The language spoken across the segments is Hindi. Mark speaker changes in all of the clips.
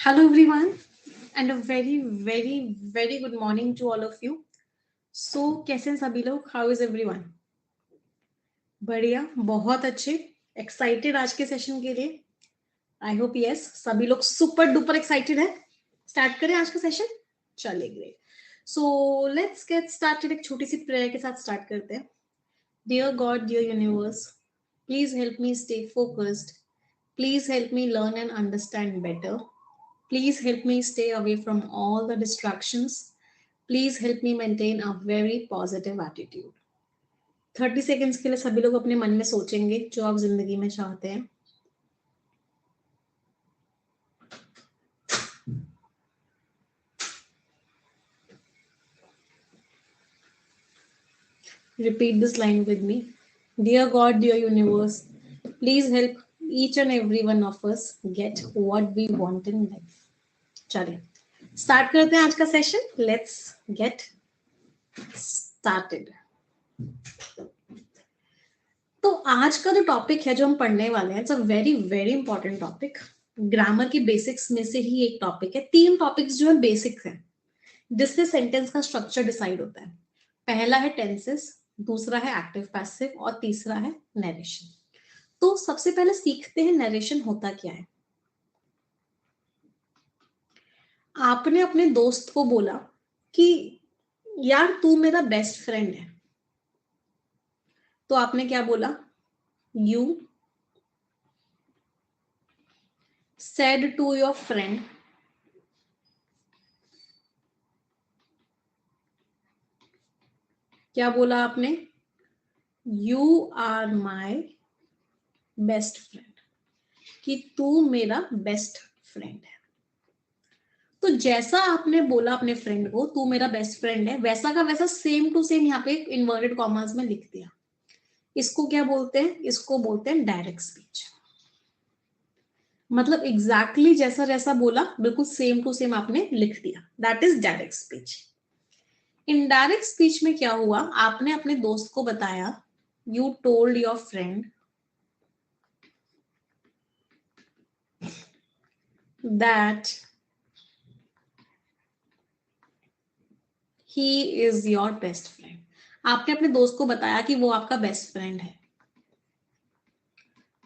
Speaker 1: Hello everyone and a very good morning to all of you. So कैसे हैं सभी लोग? How is everyone? बढ़िया, बहुत अच्छे, एक्साइटेड आज के सेशन के लिए. आई होप यस सभी लोग सुपर डुपर एक्साइटेड है. स्टार्ट करें आज का सेशन. चलिए great. So let's get started. एक छोटी सी प्रेयर के साथ स्टार्ट करते हैं. Dear God, dear universe, please help me stay focused. Please help me learn and understand better. Please help me stay away from all the distractions. Please help me maintain a very positive attitude. 30 seconds के लिए सभी लोग अपने मन में सोचेंगे जो आप जिंदगी में चाहते हैं. Repeat this line with me. Dear God, dear universe, please help each and every one of us get what we want in life. चलिए स्टार्ट करते हैं आज का सेशन. Let's get started. तो आज का जो टॉपिक है जो हम पढ़ने वाले हैं, it's a very important topic. Grammar की बेसिक्स में से ही एक टॉपिक है. 3 टॉपिक्स जो है बेसिक्स हैं जिससे सेंटेंस का स्ट्रक्चर डिसाइड होता है. पहला है टेंसेस, दूसरा है एक्टिव पैसिव और तीसरा है नरेशन. तो सबसे पहले सीखते हैं नरेशन होता क्या है. आपने अपने दोस्त को बोला कि यार तू मेरा बेस्ट फ्रेंड है. तो आपने क्या बोला? You said to your friend क्या बोला आपने? You are my best friend. कि तू मेरा बेस्ट फ्रेंड है. तो जैसा आपने बोला अपने फ्रेंड को तू मेरा बेस्ट फ्रेंड है, वैसा का वैसा सेम टू सेम यहाँ पे इन्वर्टेड कॉमास में लिख दिया. इसको क्या बोलते हैं? इसको बोलते हैं डायरेक्ट स्पीच. मतलब एग्जैक्टली जैसा जैसा बोला बिल्कुल सेम टू सेम आपने लिख दिया. That is direct speech. Indirect speech में क्या हुआ? आपने अपने दोस्त को बताया, you told your friend that he is your best friend. आपने अपने दोस्त को बताया कि वो आपका बेस्ट फ्रेंड है.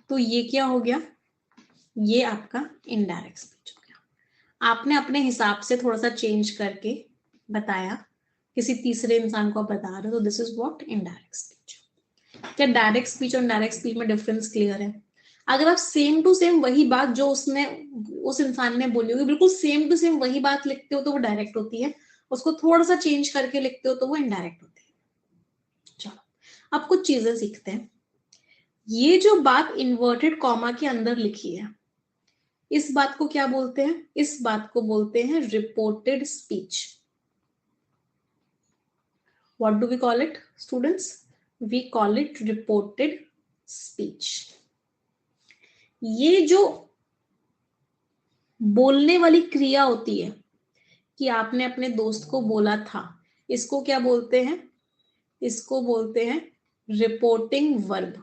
Speaker 1: तो ये क्या हो गया? ये आपका इनडायरेक्ट स्पीच हो गया. आपने अपने हिसाब से थोड़ा सा चेंज करके बताया, किसी तीसरे इंसान को आप बता रहे हो. तो this is what indirect speech. क्या डायरेक्ट स्पीच और डायरेक्ट स्पीच में डिफरेंस क्लियर है? अगर आप सेम टू सेम वही बात जो उसने उस इंसान ने बोली होगी बिल्कुल सेम टू सेम वही बात लिखते हो तो वो डायरेक्ट होती है. उसको थोड़ा सा चेंज करके लिखते हो तो वो इनडायरेक्ट होती है. चलो अब कुछ चीजें सीखते हैं. ये जो बात इन्वर्टेड कॉमा के अंदर लिखी है, इस बात को क्या बोलते हैं? इस बात को बोलते हैं reported speech. What do we call it, students? We call it reported speech. ये जो बोलने वाली क्रिया होती है कि आपने अपने दोस्त को बोला था, इसको क्या बोलते हैं? इसको बोलते हैं रिपोर्टिंग वर्ब.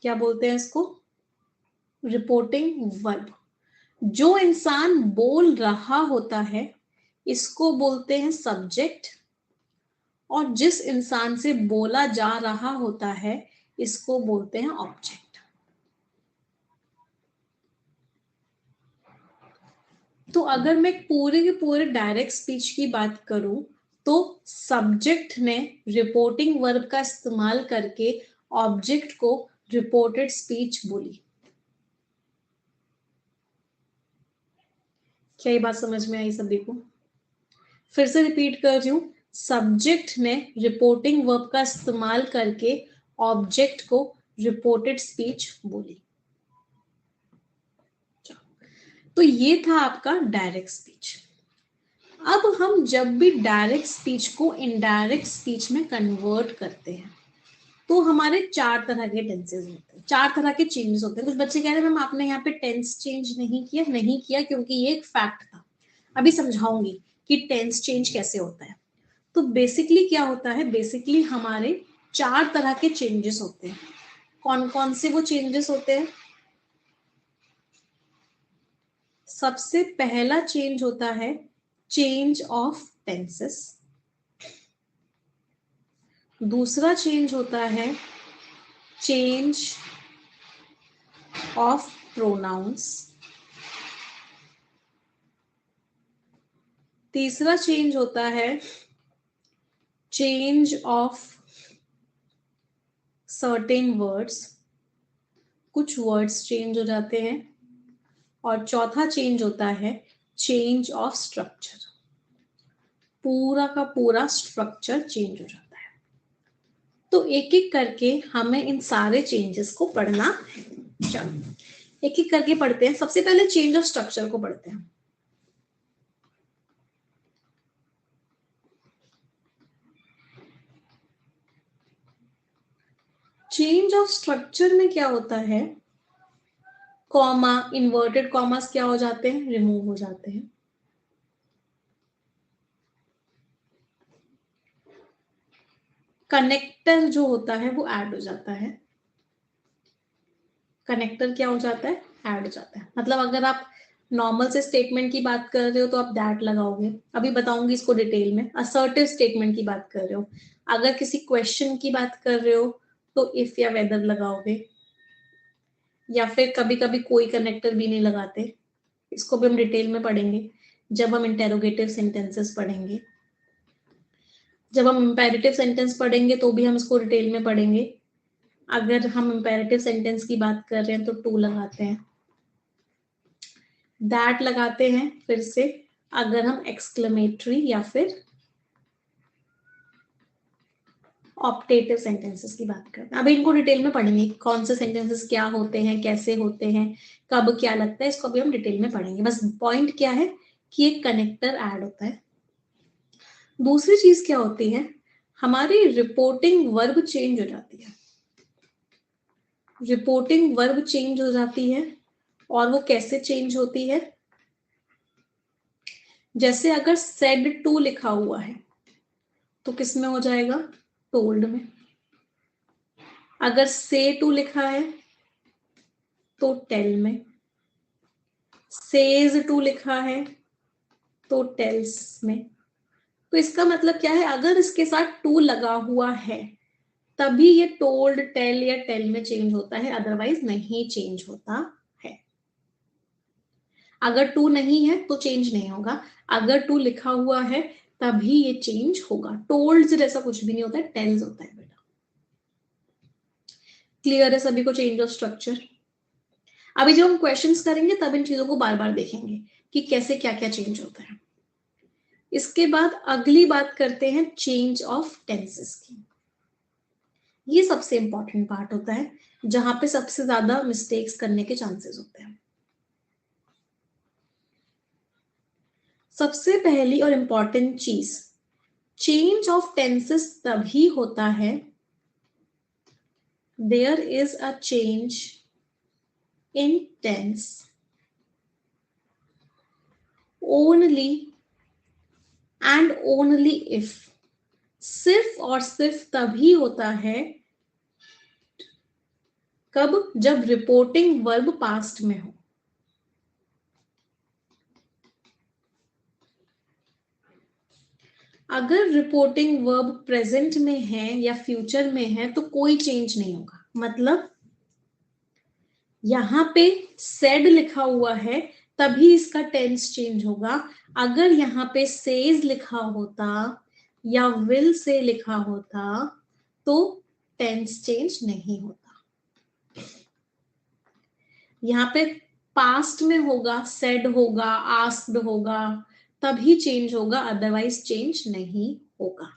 Speaker 1: क्या बोलते हैं इसको? Reporting verb. जो इंसान बोल रहा होता है इसको बोलते हैं सब्जेक्ट, और जिस इंसान से बोला जा रहा होता है इसको बोलते हैं ऑब्जेक्ट. तो अगर मैं पूरे के पूरे डायरेक्ट स्पीच की बात करूं तो सब्जेक्ट ने रिपोर्टिंग वर्ब का इस्तेमाल करके ऑब्जेक्ट को रिपोर्टेड स्पीच बोली. क्या ये बात समझ में आई सभी को? फिर से रिपीट कर रही हूं. सब्जेक्ट ने रिपोर्टिंग वर्ब का इस्तेमाल करके ऑब्जेक्ट को रिपोर्टेड स्पीच बोली. तो ये था आपका डायरेक्ट स्पीच. अब हम जब भी डायरेक्ट स्पीच को इनडायरेक्ट स्पीच में कन्वर्ट करते हैं तो हमारे 4 तरह के टेंसेस होते हैं, 4 तरह के चेंजेस होते हैं. कुछ बच्चे कह रहे हैं मैम आपने यहाँ पे टेंस चेंज नहीं किया क्योंकि ये एक फैक्ट था. अभी समझाऊंगी कि टेंस चेंज कैसे होता है. तो बेसिकली क्या होता है? बेसिकली हमारे 4 तरह के चेंजेस होते हैं. कौन कौन से वो चेंजेस होते हैं? सबसे पहला चेंज होता है चेंज ऑफ टेंसेस, दूसरा चेंज होता है चेंज ऑफ प्रोनाउंस, तीसरा चेंज होता है चेंज ऑफ सर्टेन वर्ड्स, कुछ वर्ड्स चेंज हो जाते हैं, और चौथा चेंज होता है चेंज ऑफ स्ट्रक्चर, पूरा का पूरा स्ट्रक्चर चेंज हो जाता है। तो एक एक करके हमें इन सारे चेंजेस को पढ़ना है। चलो एक एक करके पढ़ते हैं। सबसे पहले चेंज ऑफ स्ट्रक्चर को पढ़ते हैं। चेंज ऑफ स्ट्रक्चर में क्या होता है, कॉमा, इन्वर्टेड कॉमास क्या हो जाते हैं, रिमूव हो जाते हैं। कनेक्टर जो होता है वो ऐड हो जाता है। कनेक्टर क्या हो जाता है, ऐड हो जाता है। मतलब अगर आप नॉर्मल से स्टेटमेंट की बात कर रहे हो तो आप दैट लगाओगे, अभी बताऊंगी इसको डिटेल में। असर्टिव स्टेटमेंट की बात कर रहे हो, अगर किसी क्वेश्चन की बात कर रहे हो तो इफ या वेदर लगाओगे, या फिर कभी कभी कोई कनेक्टर भी नहीं लगाते। इसको भी हम डिटेल में पढ़ेंगे जब हम इंटेरोगेटिव सेंटेंसेस पढ़ेंगे। जब हम इंपेरेटिव सेंटेंस पढ़ेंगे तो भी हम इसको डिटेल में पढ़ेंगे। अगर हम इंपेरेटिव सेंटेंस की बात कर रहे हैं तो टू लगाते हैं, दैट लगाते हैं। फिर से अगर हम एक्सक्लेमेटरी या फिर ऑप्टेटिव सेंटेंसेस की बात करते हैं, अभी इनको डिटेल में पढ़ेंगे, कौन से सेंटेंसेस क्या होते हैं, कैसे होते हैं, कब क्या लगता है, इसको अभी हम डिटेल में पढ़ेंगे। बस पॉइंट क्या है कि एक कनेक्टर ऐड होता है। दूसरी चीज क्या होती है, हमारी रिपोर्टिंग वर्ब चेंज हो जाती है। रिपोर्टिंग वर्ब चेंज हो जाती है, और वो कैसे चेंज होती है, जैसे अगर सेड टू लिखा हुआ है तो किस में हो जाएगा, टोल्ड में। अगर से टू लिखा है तो टेल में, सेज टू लिखा है तो टेल्स में। तो इसका मतलब क्या है, अगर इसके साथ टू लगा हुआ है तभी ये टोल्ड, टेल या टेल में चेंज होता है, अदरवाइज नहीं चेंज होता है। अगर टू नहीं है तो चेंज नहीं होगा, अगर टू लिखा हुआ है तभी ये चेंज होगा। टोल्ड जैसा कुछ भी नहीं होता है, टेल्स होता है बेटा। क्लियर है सभी को चेंज ऑफ स्ट्रक्चर? अभी जब हम क्वेश्चंस करेंगे तब इन चीजों को बार बार देखेंगे कि कैसे क्या क्या चेंज होता है। इसके बाद अगली बात करते हैं चेंज ऑफ टेंसेस की। ये सबसे इंपॉर्टेंट पार्ट होता है, जहां पे सबसे ज्यादा मिस्टेक्स करने के चांसेस होते हैं। सबसे पहली और इंपॉर्टेंट चीज, चेंज ऑफ टेंसेस तभी होता है there is a change in tense only and only if, सिर्फ और सिर्फ तभी होता है कब, जब रिपोर्टिंग वर्ब पास्ट में हो। अगर रिपोर्टिंग वर्ब प्रेजेंट में है या फ्यूचर में है तो कोई चेंज नहीं होगा। मतलब यहां पे सेड लिखा हुआ है तभी इसका टेंस चेंज होगा। अगर यहाँ पे सेज लिखा होता या विल से लिखा होता तो टेंस चेंज नहीं होता। यहाँ पे पास्ट में होगा, सेड होगा, आस्क्ड होगा, तभी चेंज होगा, अदरवाइज चेंज नहीं होगा।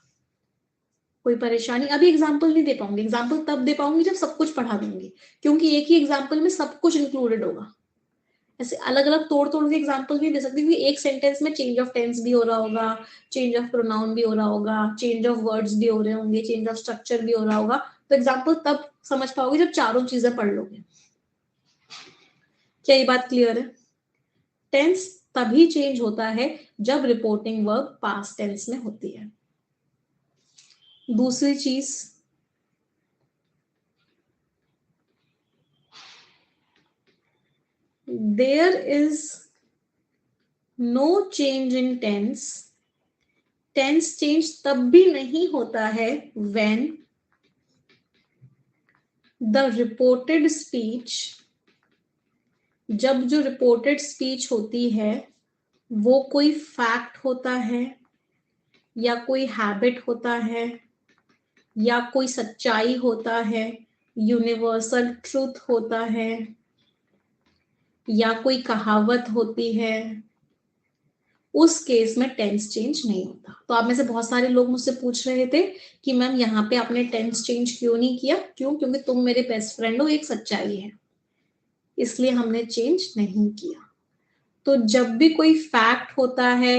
Speaker 1: कोई परेशानी? अभी एग्जाम्पल नहीं दे पाऊंगी, एग्जाम्पल तब दे पाऊंगी जब सब कुछ पढ़ा दूंगी, क्योंकि एक ही एग्जाम्पल में सब कुछ इंक्लूडेड होगा। ऐसे अलग अलग तोड़ तोड़ के एग्जाम्पल भी दे सकती हूँ। एक सेंटेंस में चेंज ऑफ टेंस भी हो रहा होगा, चेंज ऑफ प्रोनाउन भी हो रहा होगा, चेंज ऑफ वर्ड्स भी हो रहे होंगे, चेंज ऑफ स्ट्रक्चर भी हो रहा होगा। तो एग्जाम्पल तब समझ पाओगे जब चारों चीजें पढ़ लोगे। क्या ये बात क्लियर है? टेंस तभी चेंज होता है जब रिपोर्टिंग वर्ब पास्ट टेंस में होती है। दूसरी चीज, there is no change in tense, tense change तब भी नहीं होता है व्हेन द रिपोर्टेड स्पीच, जब जो रिपोर्टेड स्पीच होती है वो कोई फैक्ट होता है या कोई हैबिट होता है या कोई सच्चाई होता है, यूनिवर्सल ट्रूथ होता है या कोई कहावत होती है, उस केस में टेंस चेंज नहीं होता। तो आप में से बहुत सारे लोग मुझसे पूछ रहे थे कि मैम यहाँ पे आपने टेंस चेंज क्यों नहीं किया, क्यों? क्योंकि तुम मेरे बेस्ट फ्रेंड हो, एक सच्चाई है, इसलिए हमने चेंज नहीं किया। तो जब भी कोई फैक्ट होता है,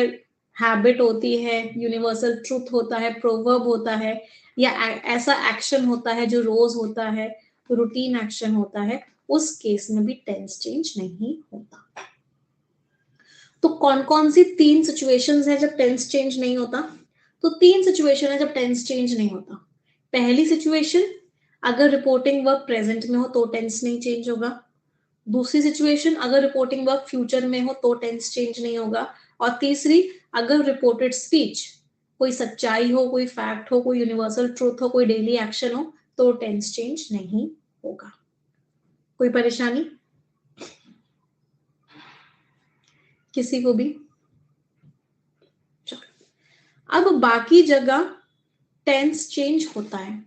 Speaker 1: हैबिट होती है, यूनिवर्सल ट्रूथ होता है, प्रोवर्ब होता है, या ऐसा एक्शन होता है जो रोज होता है, रूटीन एक्शन होता है, उस केस में भी टेंस चेंज नहीं होता। तो कौन कौन सी 3 सिचुएशंस है जब टेंस चेंज नहीं होता? तो 3 सिचुएशन है जब टेंस चेंज नहीं होता। पहली सिचुएशन, अगर रिपोर्टिंग वर्ब प्रेजेंट में हो तो टेंस नहीं चेंज होगा। दूसरी सिचुएशन, अगर रिपोर्टिंग वर्ब फ्यूचर में हो तो टेंस चेंज नहीं होगा। और तीसरी, अगर रिपोर्टेड स्पीच कोई सच्चाई हो, कोई फैक्ट हो, कोई यूनिवर्सल ट्रूथ हो, कोई डेली एक्शन हो, तो टेंस चेंज नहीं होगा। कोई परेशानी किसी को भी? चलो, अब बाकी जगह टेंस चेंज होता है।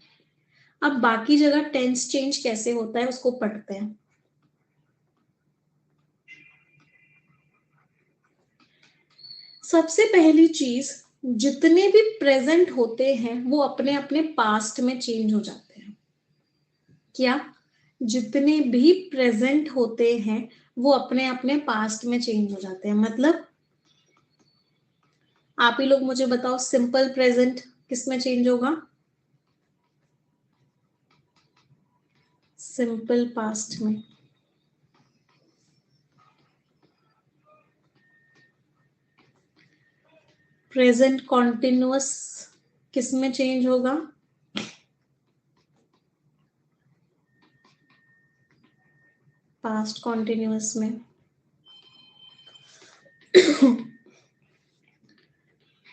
Speaker 1: अब बाकी जगह टेंस चेंज कैसे होता है उसको पढ़ते हैं। सबसे पहली चीज, जितने भी प्रेजेंट होते हैं वो अपने अपने पास्ट में चेंज हो जाते हैं। क्या? जितने भी प्रेजेंट होते हैं वो अपने अपने पास्ट में चेंज हो जाते हैं। मतलब आप ही लोग मुझे बताओ, सिंपल प्रेजेंट किस में चेंज होगा? सिंपल पास्ट में। प्रेजेंट कॉन्टिन्यूअस किस में चेंज होगा? पास्ट कॉन्टिन्यूअस में।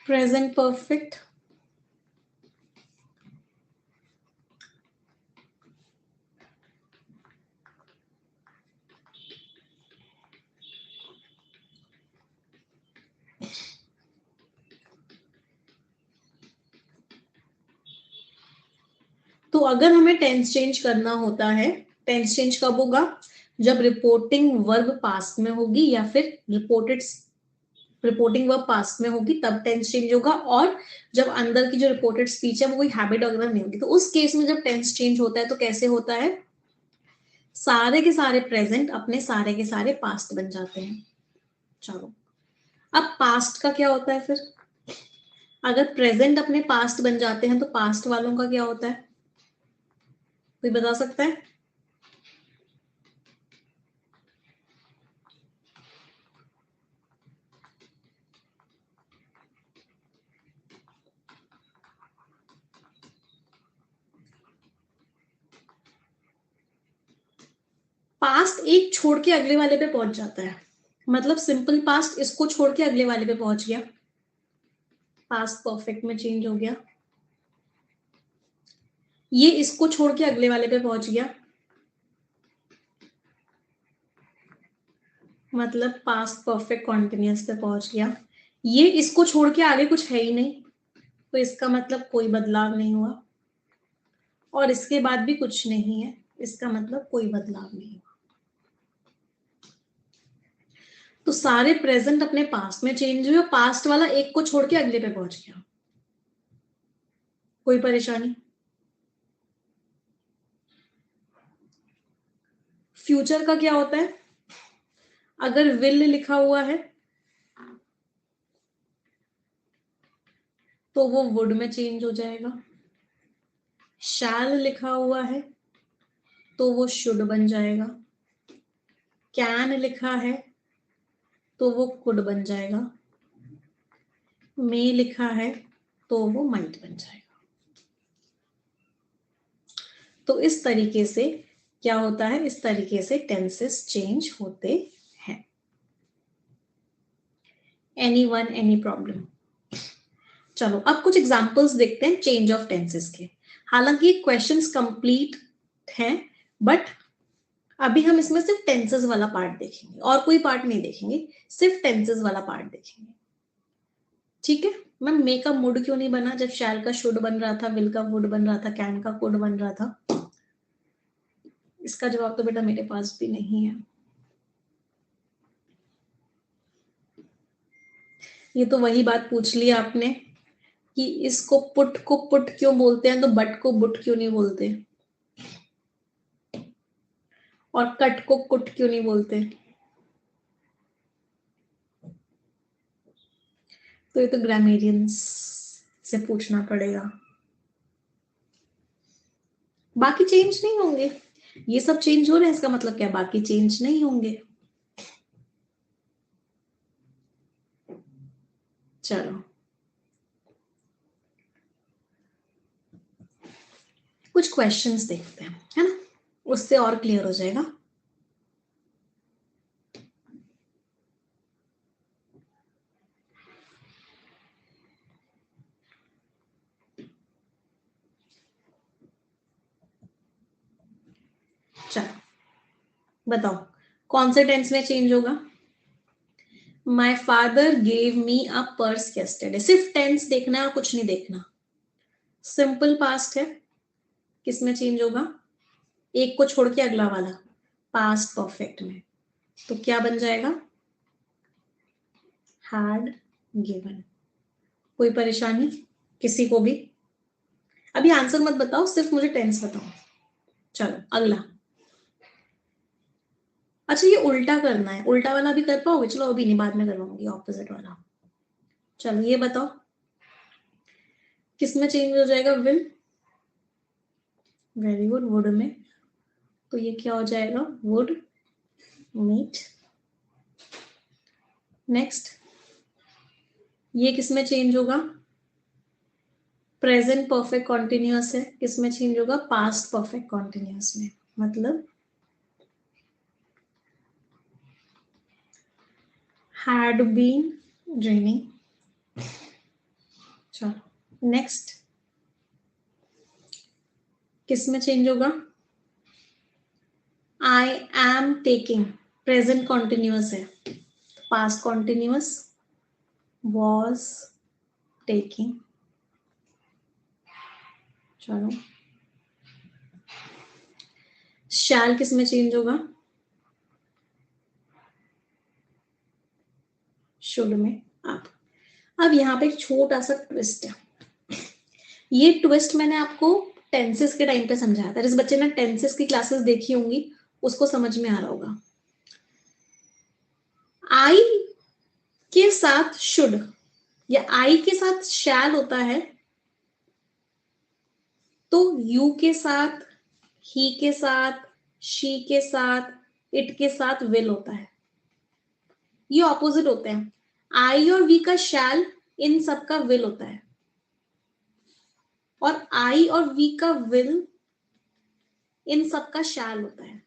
Speaker 1: प्रेजेंट परफेक्ट तो अगर हमें टेंस चेंज करना होता है, टेंस चेंज कब होगा? जब रिपोर्टिंग वर्ब पास्ट में होगी या फिर रिपोर्टिंग वर्ब पास्ट में होगी तब टेंस चेंज होगा, और जब अंदर की जो रिपोर्टेड स्पीच है वो कोई हैबिट वगैरह नहीं होगी। तो उस केस में जब टेंस चेंज होता है तो कैसे होता है? सारे के सारे प्रेजेंट अपने सारे के सारे पास्ट बन जाते हैं। चलो, अब पास्ट का क्या होता है फिर? अगर प्रेजेंट अपने पास्ट बन जाते हैं तो पास्ट वालों का क्या होता है? कोई बता सकता है? पास्ट एक छोड़ के अगले वाले पे पहुंच जाता है। मतलब सिंपल पास्ट इसको छोड़ के अगले वाले पे पहुंच गया, पास्ट परफेक्ट में चेंज हो गया। ये इसको छोड़ के अगले वाले पे पहुंच गया, मतलब पास्ट परफेक्ट कॉन्टिन्यूअस पे पहुंच गया। ये इसको छोड़ के आगे कुछ है ही नहीं, तो इसका मतलब कोई बदलाव नहीं हुआ। और इसके बाद भी कुछ नहीं है, इसका मतलब कोई बदलाव नहीं हुआ। तो सारे प्रेजेंट अपने पास्ट में चेंज हुए, पास्ट वाला एक को छोड़ के अगले पे पहुंच गया। कोई परेशानी? फ्यूचर का क्या होता है? अगर विल लिखा हुआ है तो वो वुड में चेंज हो जाएगा। शैल लिखा हुआ है तो वो शुड बन जाएगा। कैन लिखा है तो वो कुड बन जाएगा। मे लिखा है तो वो माइट बन जाएगा। तो इस तरीके से क्या होता है? इस तरीके से टेंसेस चेंज होते हैं। Anyone, any problem? चलो अब कुछ एग्जांपल्स देखते हैं चेंज ऑफ टेंसेस के। हालांकि क्वेश्चंस कंप्लीट हैं, बट अभी हम इसमें सिर्फ टेंसेस वाला पार्ट देखेंगे और कोई पार्ट नहीं देखेंगे, सिर्फ टेंसेस वाला पार्ट देखेंगे। ठीक है मैम, मे का मूड क्यों नहीं बना जब शैल का शुड बन रहा था, विल का वुड बन रहा था, कैन का कुड बन रहा था? इसका जवाब तो बेटा मेरे पास भी नहीं है। ये तो वही बात पूछ ली आपने कि इसको पुट को पुट क्यों बोलते हैं तो बट को बुट क्यों नहीं बोलते, और कट को कुट क्यों नहीं बोलते? तो ये तो ग्रामेरियंस से पूछना पड़ेगा। बाकी चेंज नहीं होंगे, ये सब चेंज हो रहे हैं, इसका मतलब क्या बाकी चेंज नहीं होंगे? चलो कुछ क्वेश्चंस देखते हैं, है ना, उससे और क्लियर हो जाएगा। चलो बताओ कौन से टेंस में चेंज होगा? My father gave me a purse yesterday, सिर्फ टेंस देखना है और कुछ नहीं देखना। सिंपल पास्ट है, किसमें चेंज होगा? एक को छोड़ के अगला वाला, पास्ट परफेक्ट में। तो क्या बन जाएगा? Had given. कोई परेशानी किसी को भी? अभी आंसर मत बताओ, सिर्फ मुझे टेंस बताओ। चलो अगला। अच्छा ये उल्टा करना है, उल्टा वाला भी कर पाओगे? चलो अभी नहीं, बाद में करवाऊंगी ऑपोजिट वाला। चलो ये बताओ किसमें चेंज हो जाएगा? विल। वेरी गुड, वुड में। तो ये क्या हो जाएगा? Would meet. नेक्स्ट, ये किसमें चेंज होगा? प्रेजेंट परफेक्ट कॉन्टिन्यूअस है, किसमें चेंज होगा? पास्ट परफेक्ट कॉन्टिन्यूअस में। मतलब had been raining। चलो नेक्स्ट, किसमें चेंज होगा? I am taking, present continuous है, पास्ट कॉन्टिन्यूअस वॉज टेकिंग। चलो शैल किसमें चेंज होगा? शुड में। अब यहाँ पे एक छोटा सा ट्विस्ट है, ये ट्विस्ट मैंने आपको टेंसेस के टाइम पे समझाया था, जिस बच्चे ने टेंसेस की क्लासेस देखी होंगी उसको समझ में आ रहा होगा। आई के साथ शुड या आई के साथ शैल होता है, तो यू के साथ, ही के साथ, शी के साथ, इट के साथ विल होता है। ये ऑपोजिट होते हैं। आई और वी का शैल इन सब का विल होता है, और आई और वी का विल इन सब का शैल होता है।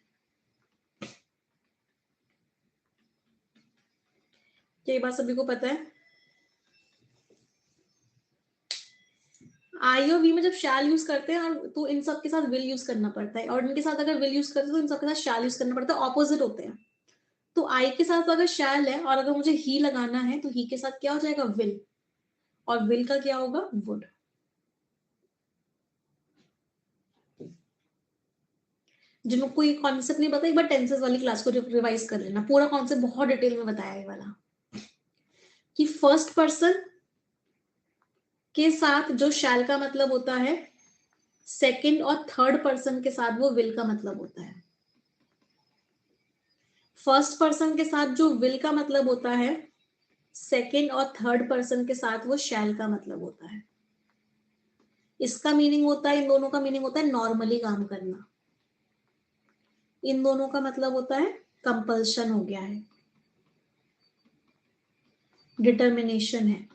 Speaker 1: क्या ये बात सभी को पता है? आई और वी में जब शैल यूज करते हैं और तो इन सब के साथ विल यूज करना पड़ता है, और इनके साथ अगर विल यूज करते हैं तो इन सब के साथ शैल यूज करना पड़ता है, ऑपोजिट होते हैं। तो आई के साथ अगर शैल है और अगर मुझे ही लगाना है तो ही के साथ क्या हो जाएगा? विल। और विल का क्या होगा? वुड। जिनको ये कॉन्सेप्ट नहीं पता एक बार टेंसेस वाली क्लास को रिवाइज कर लेना, पूरा कॉन्सेप्ट बहुत डिटेल में बताया है वाला, कि फर्स्ट पर्सन के साथ जो शैल का मतलब होता है, सेकंड और थर्ड पर्सन के साथ वो विल का मतलब होता है। फर्स्ट पर्सन के साथ जो विल का मतलब होता है, सेकंड और थर्ड पर्सन के साथ वो शैल का मतलब होता है। इसका मीनिंग होता है, इन दोनों का मीनिंग होता है नॉर्मली काम करना, इन दोनों का मतलब होता है कंपल्शन हो गया है, डिटर्मिनेशन है।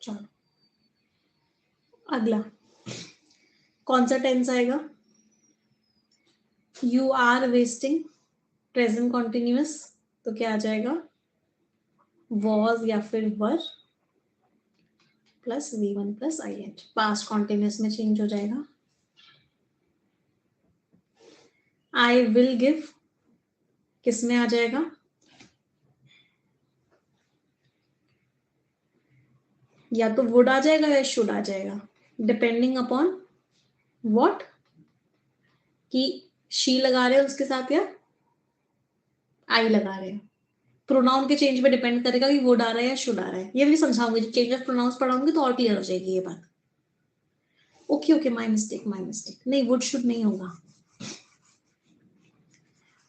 Speaker 1: चलो अगला कौन सा टेंस आएगा? You are wasting, present continuous, तो क्या आ जाएगा, वॉज या फिर were plus V1 plus IN। Past continuous में चेंज हो जाएगा। आई विल गिव किस में आ जाएगा, या तो वुड आ जाएगा या शुड आ जाएगा, डिपेंडिंग अपॉन व्हाट, कि शी लगा रहे हैं उसके साथ या आई लगा रहे हैं। प्रोनाउन के चेंज पे डिपेंड करेगा कि वुड आ रहा है या शुड आ रहा है। ये भी समझाऊंगी, जब चेंज ऑफ प्रोनाउंस पढ़ाऊंगी तो और क्लियर हो जाएगी ये बात। Okay okay, my mistake my mistake. नहीं, वुड शुड नहीं होगा,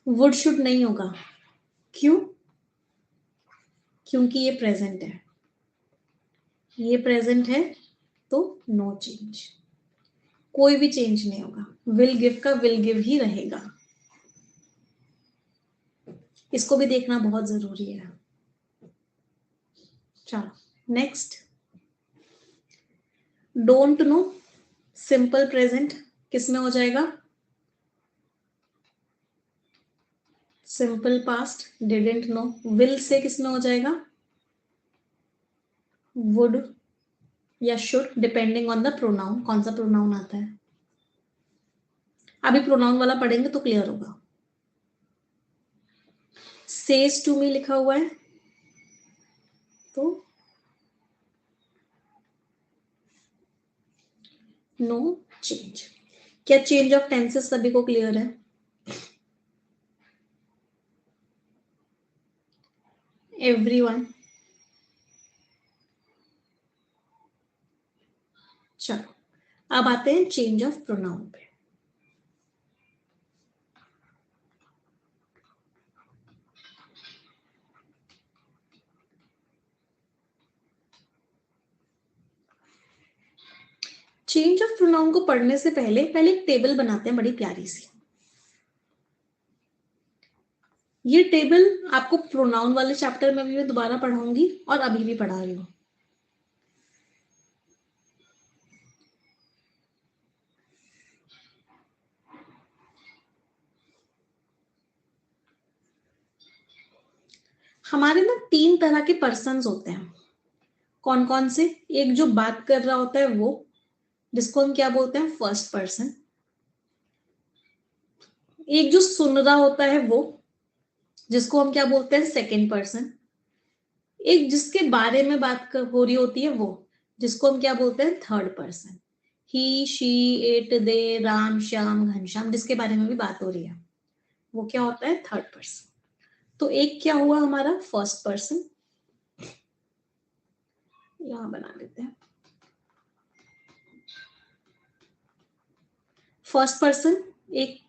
Speaker 1: वुड शुड नहीं होगा। क्यों? क्योंकि ये प्रेजेंट है, ये प्रेजेंट है, तो नो चेंज, कोई भी चेंज नहीं होगा। विल गिव का विल गिव ही रहेगा। इसको भी देखना बहुत जरूरी है। चलो next, don't know, simple present किस में हो जाएगा, simple past didn't know. Will say किस में हो जाएगा, वुड या should, depending on the pronoun, कौन सा प्रोनाउन आता है। अभी प्रोनाउन वाला पढ़ेंगे तो क्लियर होगा। सेज टू मी लिखा हुआ है, तो नो चेंज। क्या चेंज ऑफ टेंसेस सभी को क्लियर है? एवरीवन। चलो अब आते हैं चेंज ऑफ प्रोनाउन पे। चेंज ऑफ प्रोनाउन को पढ़ने से पहले एक टेबल बनाते हैं बड़ी प्यारी सी। ये टेबल आपको प्रोनाउन वाले चैप्टर में भी मैं दोबारा पढ़ाऊंगी और अभी भी पढ़ा रही हूँ। हमारे ना 3 तरह के पर्सन्स होते हैं। कौन कौन से? एक जो बात कर रहा होता है वो, जिसको हम क्या बोलते हैं, फर्स्ट पर्सन। एक जो सुन रहा होता है वो, जिसको हम क्या बोलते हैं, सेकंड पर्सन। एक जिसके बारे में हो रही होती है वो, जिसको हम क्या बोलते हैं, third person. He she it they Ram Shyam Ghanshyam, जिसके बारे में भी बात हो रही है, वो क्या होता है, थर्ड पर्सन। तो एक क्या हुआ हमारा फर्स्ट पर्सन, यहां बना लेते हैं। First person. एक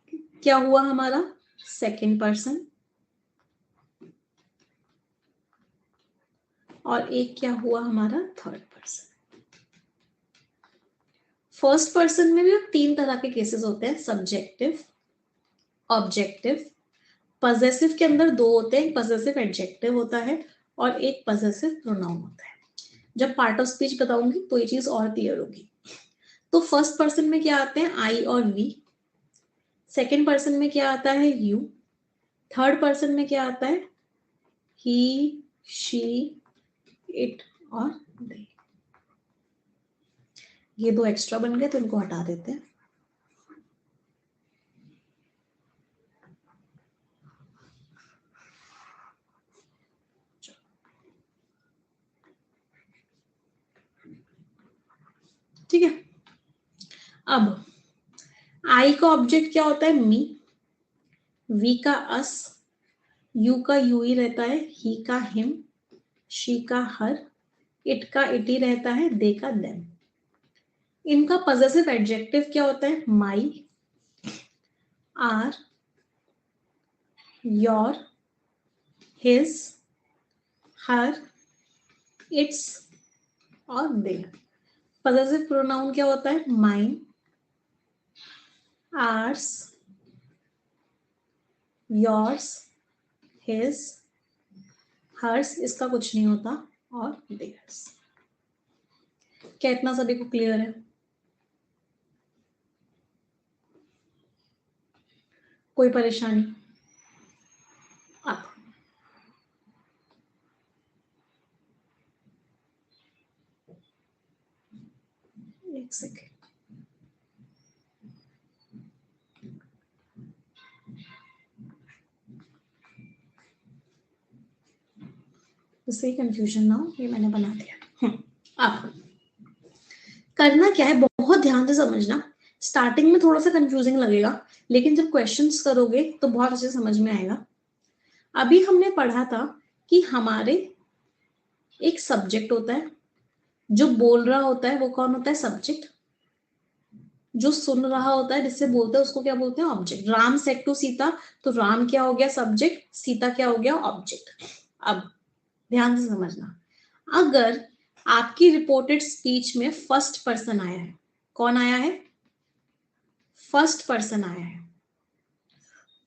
Speaker 1: क्या हुआ हमारा सेकंड पर्सन, और एक क्या हुआ हमारा थर्ड पर्सन। फर्स्ट पर्सन में भी 3 तरह के केसेस होते हैं, सब्जेक्टिव, ऑब्जेक्टिव। पजेसिव के अंदर 2 होते हैं, पजेसिव एडजेक्टिव होता है और एक पजेसिव प्रोनाउन होता है। जब पार्ट ऑफ स्पीच बताऊंगी तो ये चीज और क्लियर होगी। तो फर्स्ट पर्सन में क्या आते हैं, आई और वी। सेकंड पर्सन में क्या आता है, यू। थर्ड पर्सन में क्या आता है, ही शी इट और दे। ये 2 एक्स्ट्रा बन गए तो इनको हटा देते हैं। ठीक है। अब आई का ऑब्जेक्ट क्या होता है, मी। वी का अस, यू का यू ही रहता है, ही का हिम, शी का हर, इट का इट ही रहता है, दे का देम। इनका पजेसिव एडजेक्टिव क्या होता है, my, our, your, his, her, its और देयर। पजेसिव प्रोनाउन क्या होता है, mine, ours, yours, his, hers, इसका कुछ नहीं होता, और देयर्स। क्या इतना सभी को क्लियर है? कोई परेशानी? आप एक सेकेंड, सही कंफ्यूजन ना हो, ये मैंने बना दिया। अब करना क्या है, बहुत ध्यान से समझना। स्टार्टिंग में थोड़ा सा कंफ्यूजिंग लगेगा, लेकिन जब क्वेश्चंस करोगे तो बहुत अच्छे समझ में आएगा। अभी हमने पढ़ा था कि हमारे एक सब्जेक्ट होता है, जो बोल रहा होता है वो कौन होता है? सब्जेक्ट। जो सुन रहा होता है, जिससे बोलते हैं, उसको क्या बोलते हैं? Object. Ram said to Sita, तो राम क्या हो गया? सब्जेक्ट। सीता क्या हो गया? ऑब्जेक्ट। अब ध्यान से समझना, अगर आपकी रिपोर्टेड स्पीच में फर्स्ट पर्सन आया है, कौन आया है? फर्स्ट पर्सन आया है,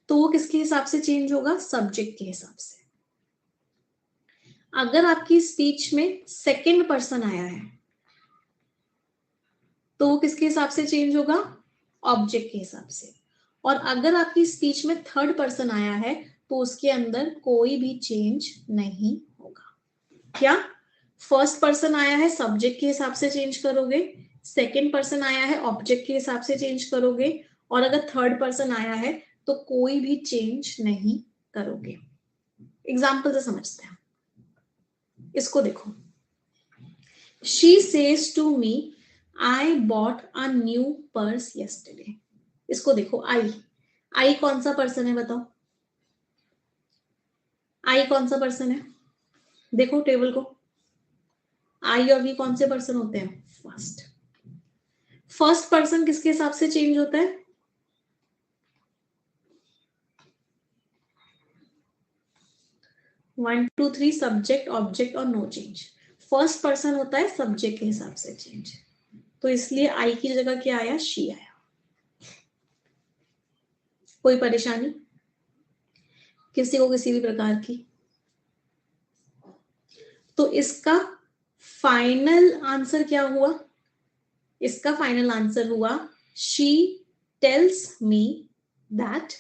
Speaker 1: तो वो किसके हिसाब से चेंज होगा? सब्जेक्ट के हिसाब से। अगर आपकी स्पीच में सेकंड पर्सन आया है, तो वो किसके हिसाब से चेंज होगा? ऑब्जेक्ट के हिसाब से। और अगर आपकी स्पीच में थर्ड पर्सन आया है, तो उसके अंदर कोई भी चेंज नहीं होगा। क्या? फर्स्ट पर्सन आया है, सब्जेक्ट के हिसाब से चेंज करोगे। सेकंड पर्सन आया है, ऑब्जेक्ट के हिसाब से चेंज करोगे। और अगर थर्ड पर्सन आया है, तो कोई भी चेंज नहीं करोगे। एग्जाम्पल से समझते हैं, इसको देखो। She says to me, I bought a new purse yesterday। इसको देखो, आई कौन सा पर्सन है? बताओ, आई कौन सा पर्सन है? देखो टेबल को, आई और वी कौन से पर्सन होते हैं? फर्स्ट। फर्स्ट पर्सन किसके हिसाब से चेंज होता है? 1 2 3 सब्जेक्ट ऑब्जेक्ट और नो चेंज। फर्स्ट पर्सन होता है सब्जेक्ट के हिसाब से चेंज, तो इसलिए आई की जगह क्या आया? शी आया। कोई परेशानी किसी को किसी भी प्रकार की? तो इसका फाइनल आंसर क्या हुआ? इसका फाइनल आंसर हुआ, she tells me that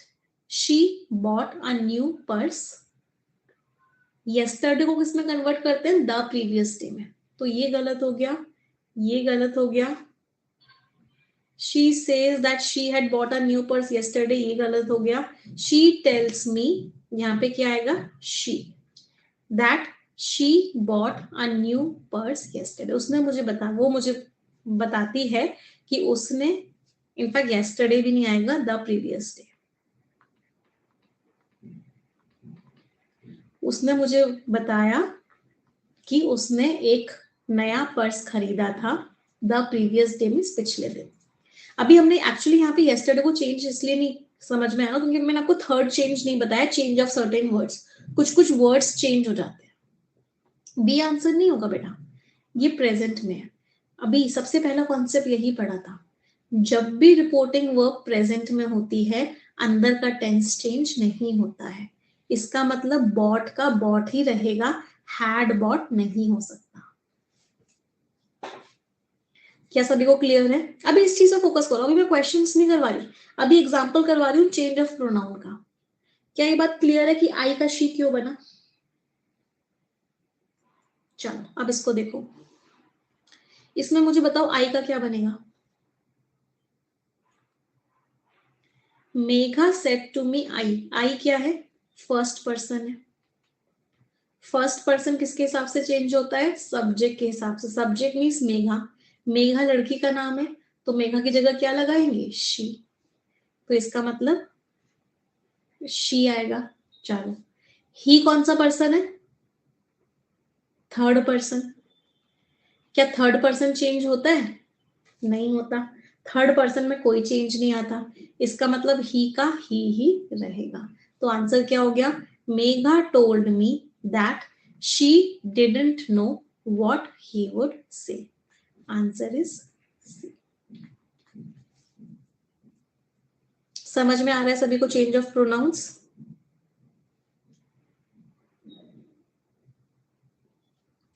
Speaker 1: she bought a new purse yesterday को किसमें कन्वर्ट करते हैं? द प्रीवियस डे में। तो ये गलत हो गया, ये गलत हो गया। she says that she had bought a new purse yesterday, ये गलत हो गया। she tells me, यहाँ पे क्या आएगा? she, that she bought a new purse yesterday। उसने मुझे वो मुझे बताती है कि उसने, इनफैक्ट yesterday भी नहीं आएगा, द प्रीवियस डे। उसने मुझे बताया कि उसने एक नया पर्स खरीदा था द प्रीवियस डे में, पिछले दिन। अभी हमने एक्चुअली यहाँ पे yesterday को चेंज इसलिए नहीं समझ में आया क्योंकि मैंने आपको थर्ड चेंज नहीं बताया, चेंज ऑफ सर्टेन वर्ड्स। कुछ कुछ वर्ड्स चेंज हो जाते हैं। बी आंसर नहीं होगा बेटा, ये प्रेजेंट में है। अभी सबसे पहला कॉन्सेप्ट यही पढ़ा था, जब भी रिपोर्टिंग वर्ब प्रेजेंट में होती है, अंदर का टेंस चेंज नहीं होता है। इसका मतलब बॉट का बॉट ही रहेगा, हैड बॉट नहीं हो सकता। क्या सभी को क्लियर है? अभी इस चीज पर फोकस करो, अभी मैं क्वेश्चंस नहीं करवा रही, अभी एग्जांपल करवा रही हूँ चेंज ऑफ प्रोनाउन का। क्या ये बात क्लियर है कि आई का शी क्यों बना? चलो अब इसको देखो, इसमें मुझे बताओ आई का क्या बनेगा? मेघा सेड टू मी आई क्या है? फर्स्ट पर्सन है। फर्स्ट पर्सन किसके हिसाब से चेंज होता है? सब्जेक्ट के हिसाब से। सब्जेक्ट मीन्स मेघा, मेघा लड़की का नाम है, तो मेघा की जगह क्या लगाएंगे? शी। तो इसका मतलब शी आएगा। चलो, ही कौन सा पर्सन है? Third person. क्या थर्ड पर्सन चेंज होता है? नहीं होता। थर्ड पर्सन में कोई चेंज नहीं आता, इसका मतलब ही का ही रहेगा। तो आंसर क्या हो गया? Megha told me that she didn't know what he would say. Answer is C. समझ में आ रहा है सभी को चेंज ऑफ प्रोनाउंस?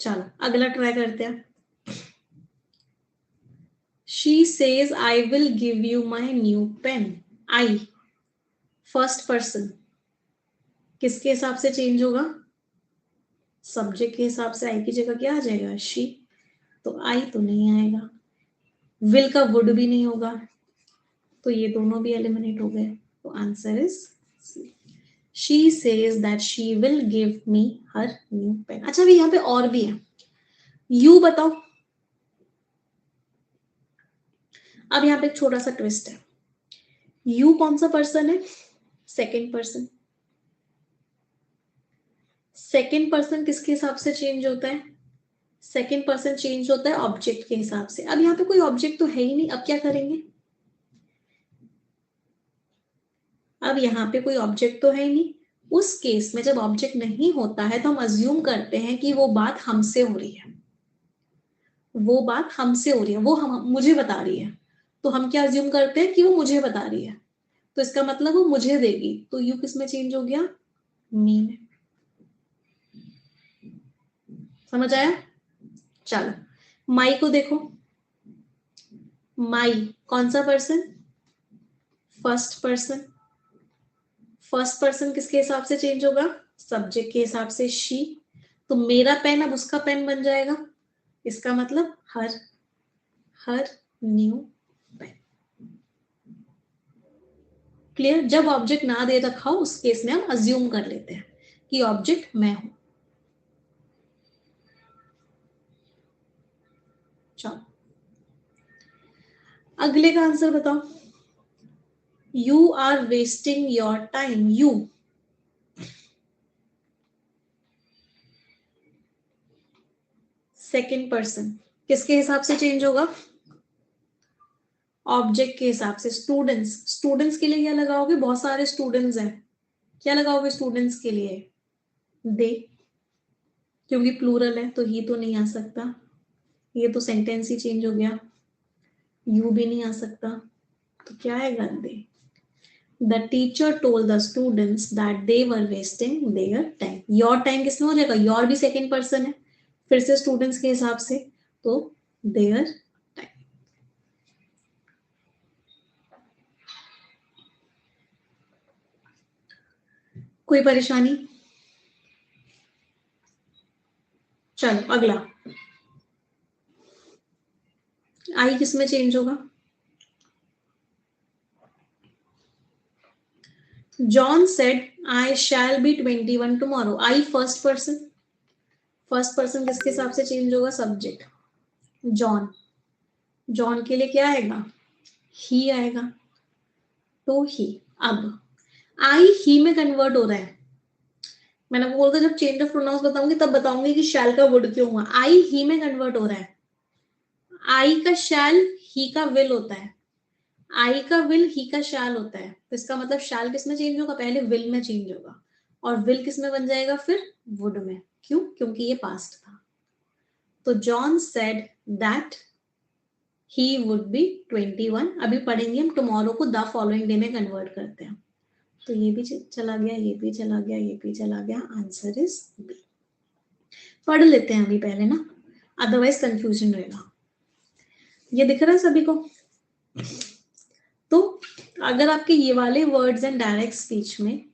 Speaker 1: चलो अगला ट्राई करते हैं। She says I will give you my new pen। I first person किसके हिसाब से चेंज होगा? सब्जेक्ट के हिसाब से आई की जगह क्या आ जाएगा? शी। तो आई तो नहीं आएगा, विल का वुड भी नहीं होगा, तो ये दोनों भी एलिमिनेट हो गए। तो answer is C. She says that she will give me her new pen. अच्छा भी यहाँ पे और भी है, यू बताओ। अब यहाँ पे एक छोटा सा ट्विस्ट है, यू कौन सा पर्सन है? Second person. सेकेंड पर्सन किसके हिसाब से चेंज होता है? सेकेंड पर्सन चेंज होता है ऑब्जेक्ट के हिसाब से। अब यहाँ पे कोई ऑब्जेक्ट तो है ही नहीं, अब क्या करेंगे? अब यहाँ पे कोई ऑब्जेक्ट तो है ही नहीं, उस केस में जब ऑब्जेक्ट नहीं होता है तो हम अज्यूम करते हैं कि वो बात हमसे हो रही है, वो बात हमसे हो रही है, वो हम मुझे बता रही है। तो हम क्या अज्यूम करते हैं कि वो मुझे बता रही है, तो इसका मतलब वो मुझे देगी। तो यू किस में चेंज हो गया? मी में। समझ आया? चलो माई को देखो, माई कौन सा person? First person. First person किसके हिसाब से चेंज होगा? सब्जेक्ट के हिसाब से शी। तो मेरा पेन अब उसका पेन बन जाएगा, इसका मतलब हर, हर न्यू पेन। क्लियर? जब ऑब्जेक्ट ना दे रखा हो उस केस में हम अज्यूम कर लेते हैं कि ऑब्जेक्ट मैं हूं। चलो अगले का आंसर बताओ। You are wasting your time. You second person किसके हिसाब से चेंज होगा? ऑब्जेक्ट के हिसाब से। स्टूडेंट्स, स्टूडेंट्स के लिए क्या लगाओगे? बहुत सारे स्टूडेंट्स हैं, क्या लगाओगे स्टूडेंट्स के लिए? दे, क्योंकि प्लूरल है तो ही तो नहीं आ सकता, ये तो सेंटेंस ही चेंज हो गया। यू भी नहीं आ सकता, तो क्या आएगा? They. The teacher told the students that they were wasting their time. Your time किसमें हो जाएगा? योर भी सेकेंड पर्सन है, फिर से स्टूडेंट्स के हिसाब से, तो देयर टाइम। कोई परेशानी? चलो अगला, आई किसमें चेंज होगा? John said I shall be 21 tomorrow. I first person, first person किसके हिसाब से चेंज होगा? Subject John. जॉन के लिए क्या आएगा? ही आएगा, तो ही। अब आई ही में कन्वर्ट हो रहा है, मैंने आपको बोला था जब चेंज ऑफ प्रोनाउंस बताऊंगी तब बताऊंगी कि शैल का वुड क्यों हुआ। आई ही में कन्वर्ट हो रहा है, आई का शैल ही का विल होता है, आई का विल ही का शैल होता है, तो इसका मतलब शैल किस में चेंज होगा? पहले विल में चेंज होगा, और विल किस में बन जाएगा फिर? वुड में। क्यों? क्योंकि ये पास्ट था। तो John said that he would be 21। अभी पढ़ेंगे हम टुमारो को द फॉलोइंग डे में कन्वर्ट करते हैं। तो ये भी चला गया, ये भी चला गया, ये भी चला गया, आंसर इज बी। पढ़ लेते हैं अभी पहले ना, अदरवाइज कंफ्यूजन रहेगा। ये दिख रहा है सभी को? तो अगर आपके ये वाले वर्ड्स हैं डायरेक्ट स्पीच में,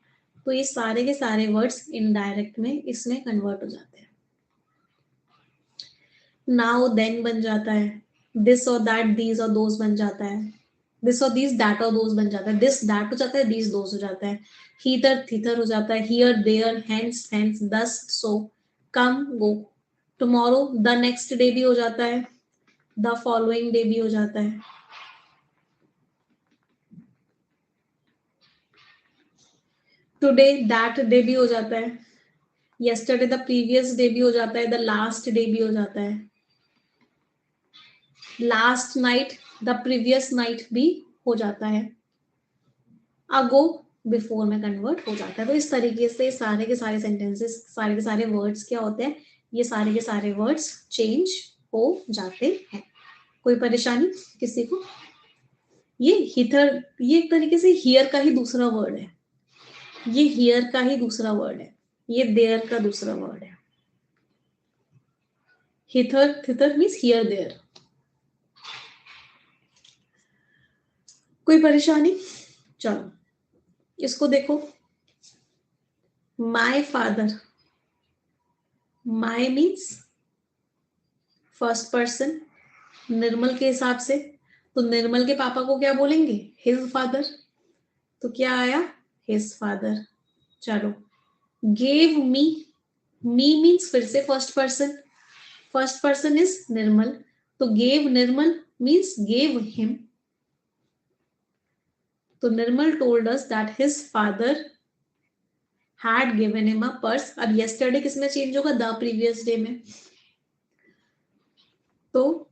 Speaker 1: तो ये सारे के सारे वर्ड्स इनडायरेक्ट में इसमें कन्वर्ट हो जाते हैं। नाउ देन बन जाता है, दिस और दैट दीज और दोज बन जाता है, दिस और दीज दैट और दोज बन जाता है, दिस दैट हो जाता है, दीज दोज हो जाता है, हीटर थीथर हो जाता है, हियर देयर हैंड्स हैंड्स, दस सो, कम गो, टुमारो द नेक्स्ट डे भी हो जाता है, द फॉलोइंग डे भी हो जाता है, टुडे दैट डे भी हो जाता है, yesterday द प्रीवियस डे भी हो जाता है, द लास्ट डे भी हो जाता है, last night the previous night भी हो जाता है, अगो बिफोर में कन्वर्ट हो जाता है। तो इस तरीके से सारे के सारे सेंटेंसेस, सारे के सारे वर्ड्स क्या होते हैं? ये सारे के सारे वर्ड्स चेंज हो जाते हैं। कोई परेशानी किसी को? ये हिथर, ये एक तरीके से हियर का ही दूसरा वर्ड है, ये हियर का ही दूसरा वर्ड है, ये देयर का दूसरा वर्ड है। Hither thither means here there. कोई परेशानी? चलो इसको देखो, my father, my means first person निर्मल के हिसाब से, तो निर्मल के पापा को क्या बोलेंगे, हिज फादर, तो क्या आया, हिज फादर। चलो, गेव मी, मी मीन्स फिर से फर्स्ट पर्सन इज निर्मल, तो gave Nirmal means gave him, तो Nirmal told us that his father had given him a purse। अब yesterday किसमें चेंज होगा, द प्रीवियस डे में, तो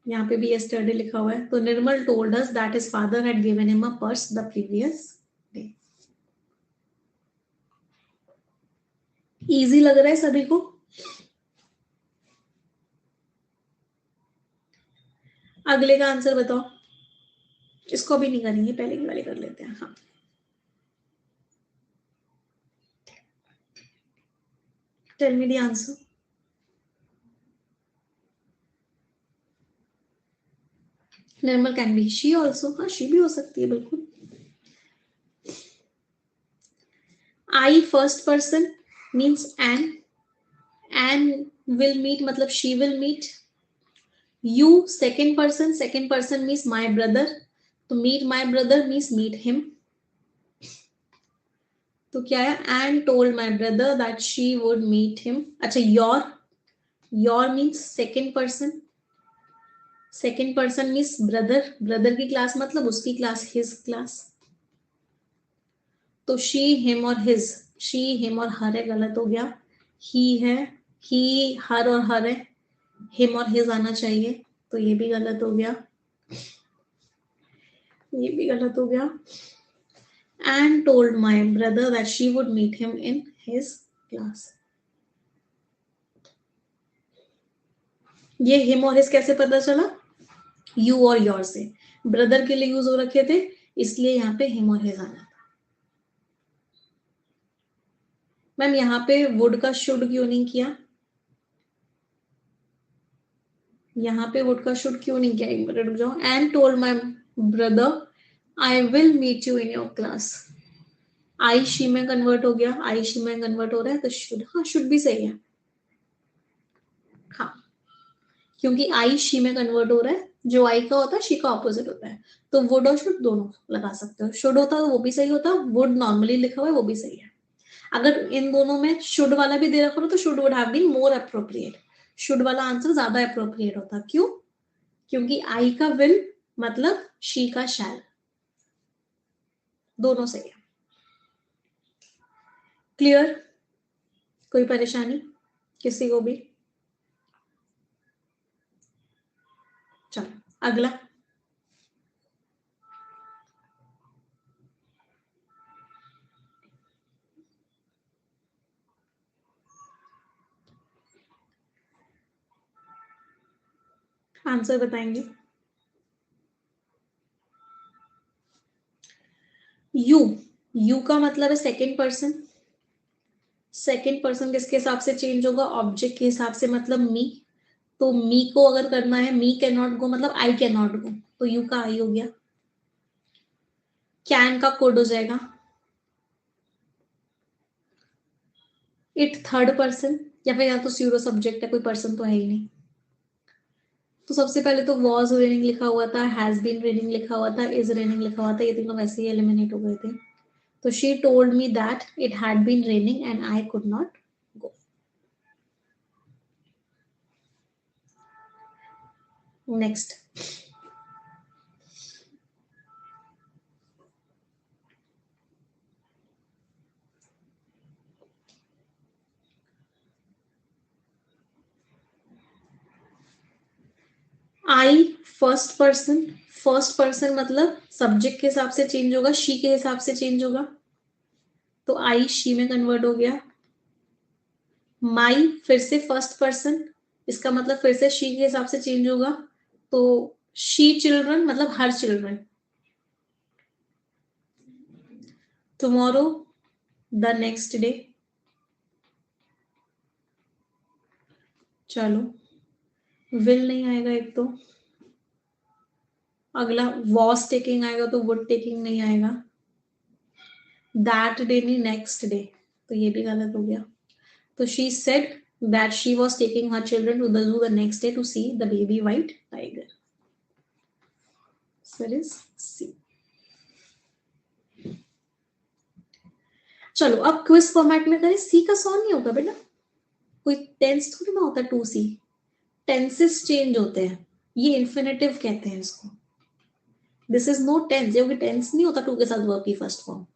Speaker 1: यहाँ पे भी yesterday लिखा हुआ है, तो निर्मल told us that his father had given him a purse the previous day। Easy लग रहा है सभी को? अगले का आंसर बताओ, इसको भी नहीं करेंगे, पहले की वाली कर लेते हैं। हाँ, tell me the answer. Nirmal can be she also, हाँ शी भी हो सकती है बिल्कुल। I first person means an will meet मतलब she will meet. You second person means my brother, तो meet my brother means meet him, तो क्या है, and told my brother that she would meet him. अच्छा, your means second person means brother की क्लास मतलब उसकी क्लास, हिज क्लास, तो शी हिम और हर है, गलत हो गया। ही है, ही हर और हर है, हिम और हिज आना चाहिए, तो ये भी गलत हो गया, ये भी गलत हो गया। And told my brother that she would meet him in his class। ये हिम और हिज कैसे पता चला, यू और योर से, ब्रदर के लिए यूज हो रखे थे, इसलिए यहाँ पे हिम और हिज आना था। मैम यहाँ पे वुड का शुड क्यों नहीं किया, यहाँ पे वुड का शुड क्यों नहीं किया, एक मिनट रुक जाओ। And told my brother I will meet you in your class, I she में कन्वर्ट हो गया, आई शी में कन्वर्ट हो रहा है, तो शुड, हाँ शुड भी सही है, हाँ क्योंकि आई शी में कन्वर्ट हो रहा है, जो आई का होता है शी का ऑपोजिट होता है, तो वुड और शुड दोनों लगा सकते हो। शुड होता तो वो भी सही होता, वुड नॉर्मली लिखा हुआ है वो भी सही है। अगर इन दोनों में शुड वाला भी दे रखा हो तो should would have been more appropriate, should वाला आंसर ज्यादा अप्रोप्रिएट होता, क्यों, क्योंकि आई का विल मतलब शी का शैल, दोनों सही है। क्लियर, कोई परेशानी किसी को भी? चलो अगला, आंसर बताएंगे। यू का मतलब है सेकेंड पर्सन किसके हिसाब से चेंज होगा, ऑब्जेक्ट के हिसाब से, मतलब मी, तो मी को अगर करना है, मी कैन नॉट गो मतलब आई कैन नॉट गो, तो यू का आई हो गया। कैन का कोड हो जाएगा, इट थर्ड पर्सन, या फिर यहाँ तो स्यूडो सब्जेक्ट है, कोई पर्सन तो है ही नहीं, तो सबसे पहले तो वॉज रेनिंग लिखा हुआ था, हैज बीन रेनिंग लिखा हुआ था, इज रेनिंग लिखा हुआ था, ये तीनों वैसे ही एलिमिनेट हो गए थे, तो she told me that it had been raining and I could not go. Next, I first person मतलब सब्जेक्ट के हिसाब से चेंज होगा, शी के हिसाब से चेंज होगा, तो आई शी में कन्वर्ट हो गया। माई फिर से फर्स्ट पर्सन, इसका मतलब फिर से शी के हिसाब से चेंज होगा, तो शी चिल्ड्रन मतलब her children. Tomorrow the next day, चलो विल नहीं आएगा एक तो, अगला वॉज टेकिंग आएगा तो वुड टेकिंग नहीं आएगा, दैट डे नहीं नेक्स्ट डे, तो ये भी गलत हो गया. तो she said that she was taking her children to the zoo the next day to see the baby white tiger. So it is C. चलो अब क्विज फॉर्मेट में करें. सी का सॉन्ग नहीं होगा बेटा, कोई टेंस थोड़ी ना होता. टू सी टेंसेस चेंज होते हैं, ये इन्फिनेटिव कहते हैं इसको. दिस इज नो टेंस, क्योंकि टेंस नहीं होता टू के साथ वर्ब की फर्स्ट फॉर्म.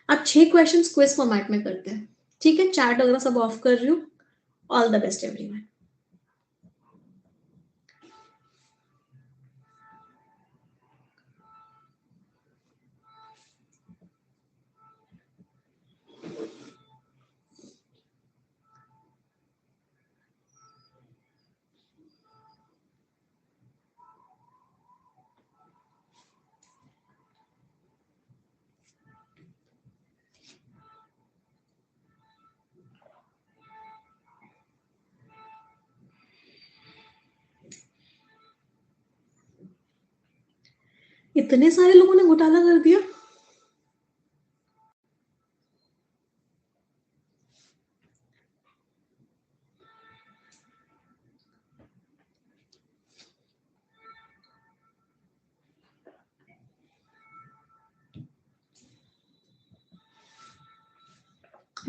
Speaker 1: अब 6 क्वेश्चंस क्विज फॉर्मेट में करते हैं. ठीक है, चैट वगैरह सब ऑफ कर रही हूँ. All the best everyone. इतने सारे लोगों ने घोटाला कर दिया.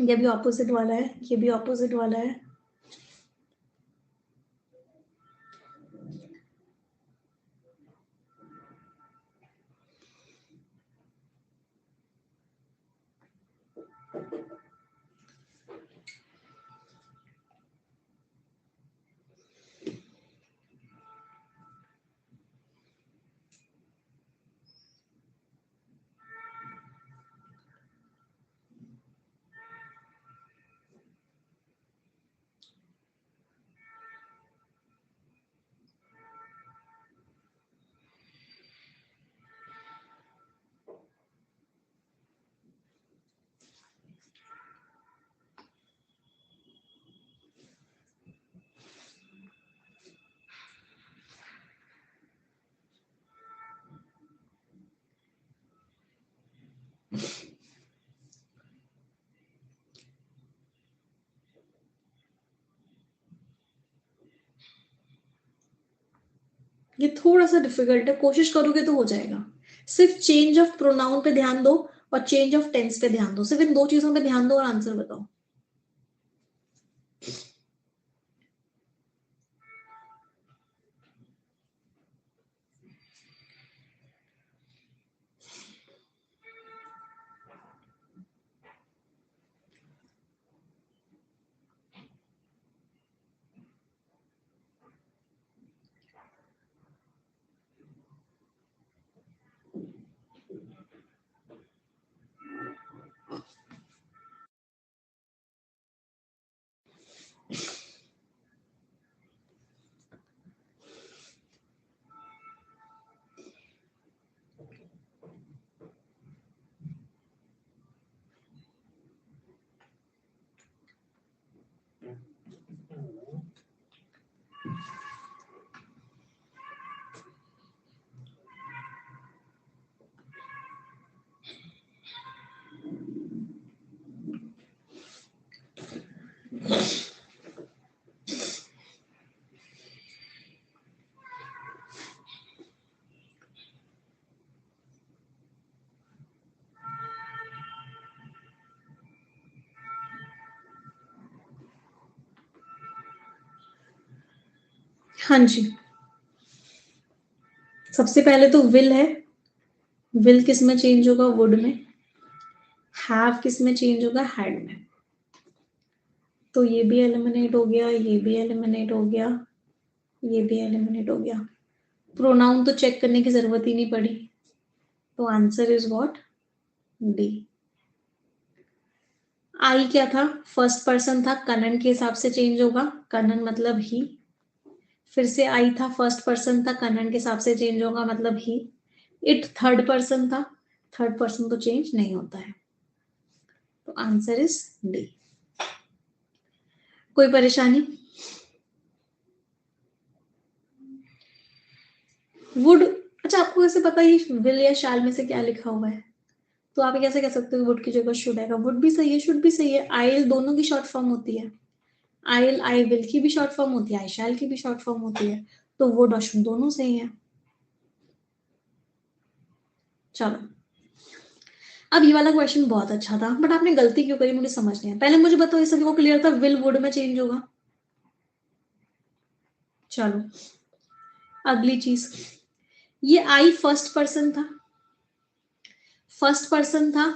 Speaker 1: ये भी ऑपोजिट वाला है, ये भी ऑपोजिट वाला है. ये थोड़ा सा डिफिकल्ट है, कोशिश करोगे तो हो जाएगा. सिर्फ चेंज ऑफ प्रोनाउन पे ध्यान दो और चेंज ऑफ टेंस पे ध्यान दो. सिर्फ इन 2 चीजों पे ध्यान दो और आंसर बताओ. हाँ जी, सबसे पहले तो विल है. विल किस में चेंज होगा? वुड में. हैव किस में चेंज होगा? हैड में. तो ये भी एलिमिनेट हो गया, ये भी एलिमिनेट हो गया, ये भी एलिमिनेट हो गया. प्रोनाउन तो चेक करने की जरूरत ही नहीं पड़ी. तो आंसर इज व्हाट? डी. आई क्या था? फर्स्ट पर्सन था, कनन के हिसाब से चेंज होगा. कनन मतलब ही. फिर से आई था, फर्स्ट पर्सन था, कनन के हिसाब से चेंज होगा, मतलब ही. इट थर्ड पर्सन था, थर्ड पर्सन तो चेंज नहीं होता है. तो आंसर इज डी. कोई परेशानी? वुड. अच्छा, आपको कैसे पता ये विल या शैल में से क्या लिखा हुआ है? तो आप कैसे कह सकते हो वुड की जगह शुड आएगा? वुड भी सही है, शुड भी सही है। आइल दोनों की शॉर्ट फॉर्म होती है। आइल आई विल की भी शॉर्ट फॉर्म होती है, आई शैल की भी शॉर्ट फॉर्म होती है। तो वुड और शुड दोनों सही है। चलो, अब ये वाला क्वेश्चन बहुत अच्छा था, बट आपने गलती क्यों करी मुझे समझ नहीं आया। पहले मुझे बताओ, ये सभी को क्लियर था विल वुड में चेंज होगा? चलो, अगली चीज, ये आई फर्स्ट पर्सन था। फर्स्ट पर्सन था,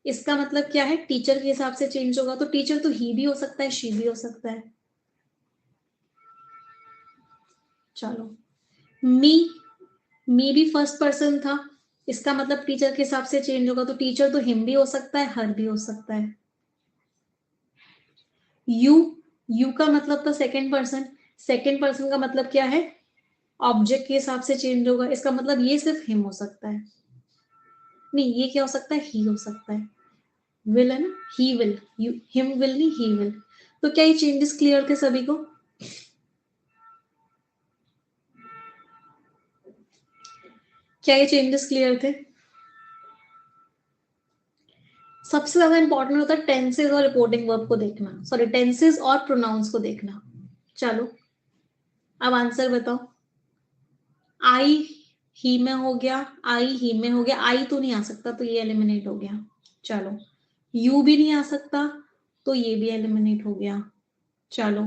Speaker 1: इसका मतलब क्या है? टीचर के हिसाब से चेंज होगा। तो टीचर तो ही भी हो सकता है, शी भी हो सकता है। चलो, मी, मी भी फर्स्ट पर्सन था, इसका मतलब टीचर के हिसाब से चेंज होगा। तो टीचर तो हिम भी हो सकता है, हर भी हो सकता है। यू, यू का मतलब था सेकेंड पर्सन। सेकेंड पर्सन का मतलब क्या है? ऑब्जेक्ट के हिसाब से चेंज होगा। इसका मतलब ये सिर्फ हिम हो सकता है। नहीं, ये क्या हो सकता है? ही हो सकता है। विल है ना, he will, you him will नहीं, ही विल। तो क्या ये चेंजेस क्लियर थे सभी को? क्या ये चेंजेस क्लियर थे? सबसे ज्यादा इंपॉर्टेंट होता है टेंसेज और रिपोर्टिंग वर्ब को देखना, सॉरी टेंसेज और प्रोनाउंस को देखना। चलो, अब आंसर बताओ। आई ही में हो गया, आई ही में हो गया, आई तो नहीं आ सकता, तो ये एलिमिनेट हो गया। चलो, यू भी नहीं आ सकता, तो ये भी एलिमिनेट हो गया। चलो,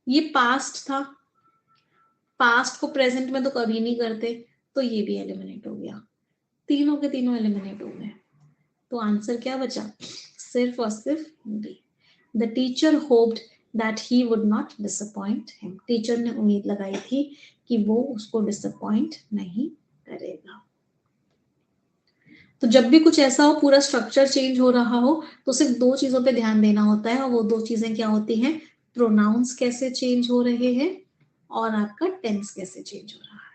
Speaker 1: ये पास्ट था, पास्ट को प्रेजेंट में तो कभी नहीं करते, तो ये भी एलिमिनेट हो गया। तीनों के तीनों एलिमिनेट हो गए। तो आंसर क्या बचा? सिर्फ और सिर्फ B. The teacher hoped that he would not disappoint him. Teacher ने उम्मीद लगाई थी कि वो उसको डिसअपॉइंट नहीं करेगा। तो जब भी कुछ ऐसा हो, पूरा स्ट्रक्चर चेंज हो रहा हो, तो सिर्फ दो चीजों पे ध्यान देना होता है, और वो दो चीजें क्या होती हैं? प्रोनाउंस कैसे चेंज हो रहे हैं और आपका टेंस कैसे चेंज हो रहा है।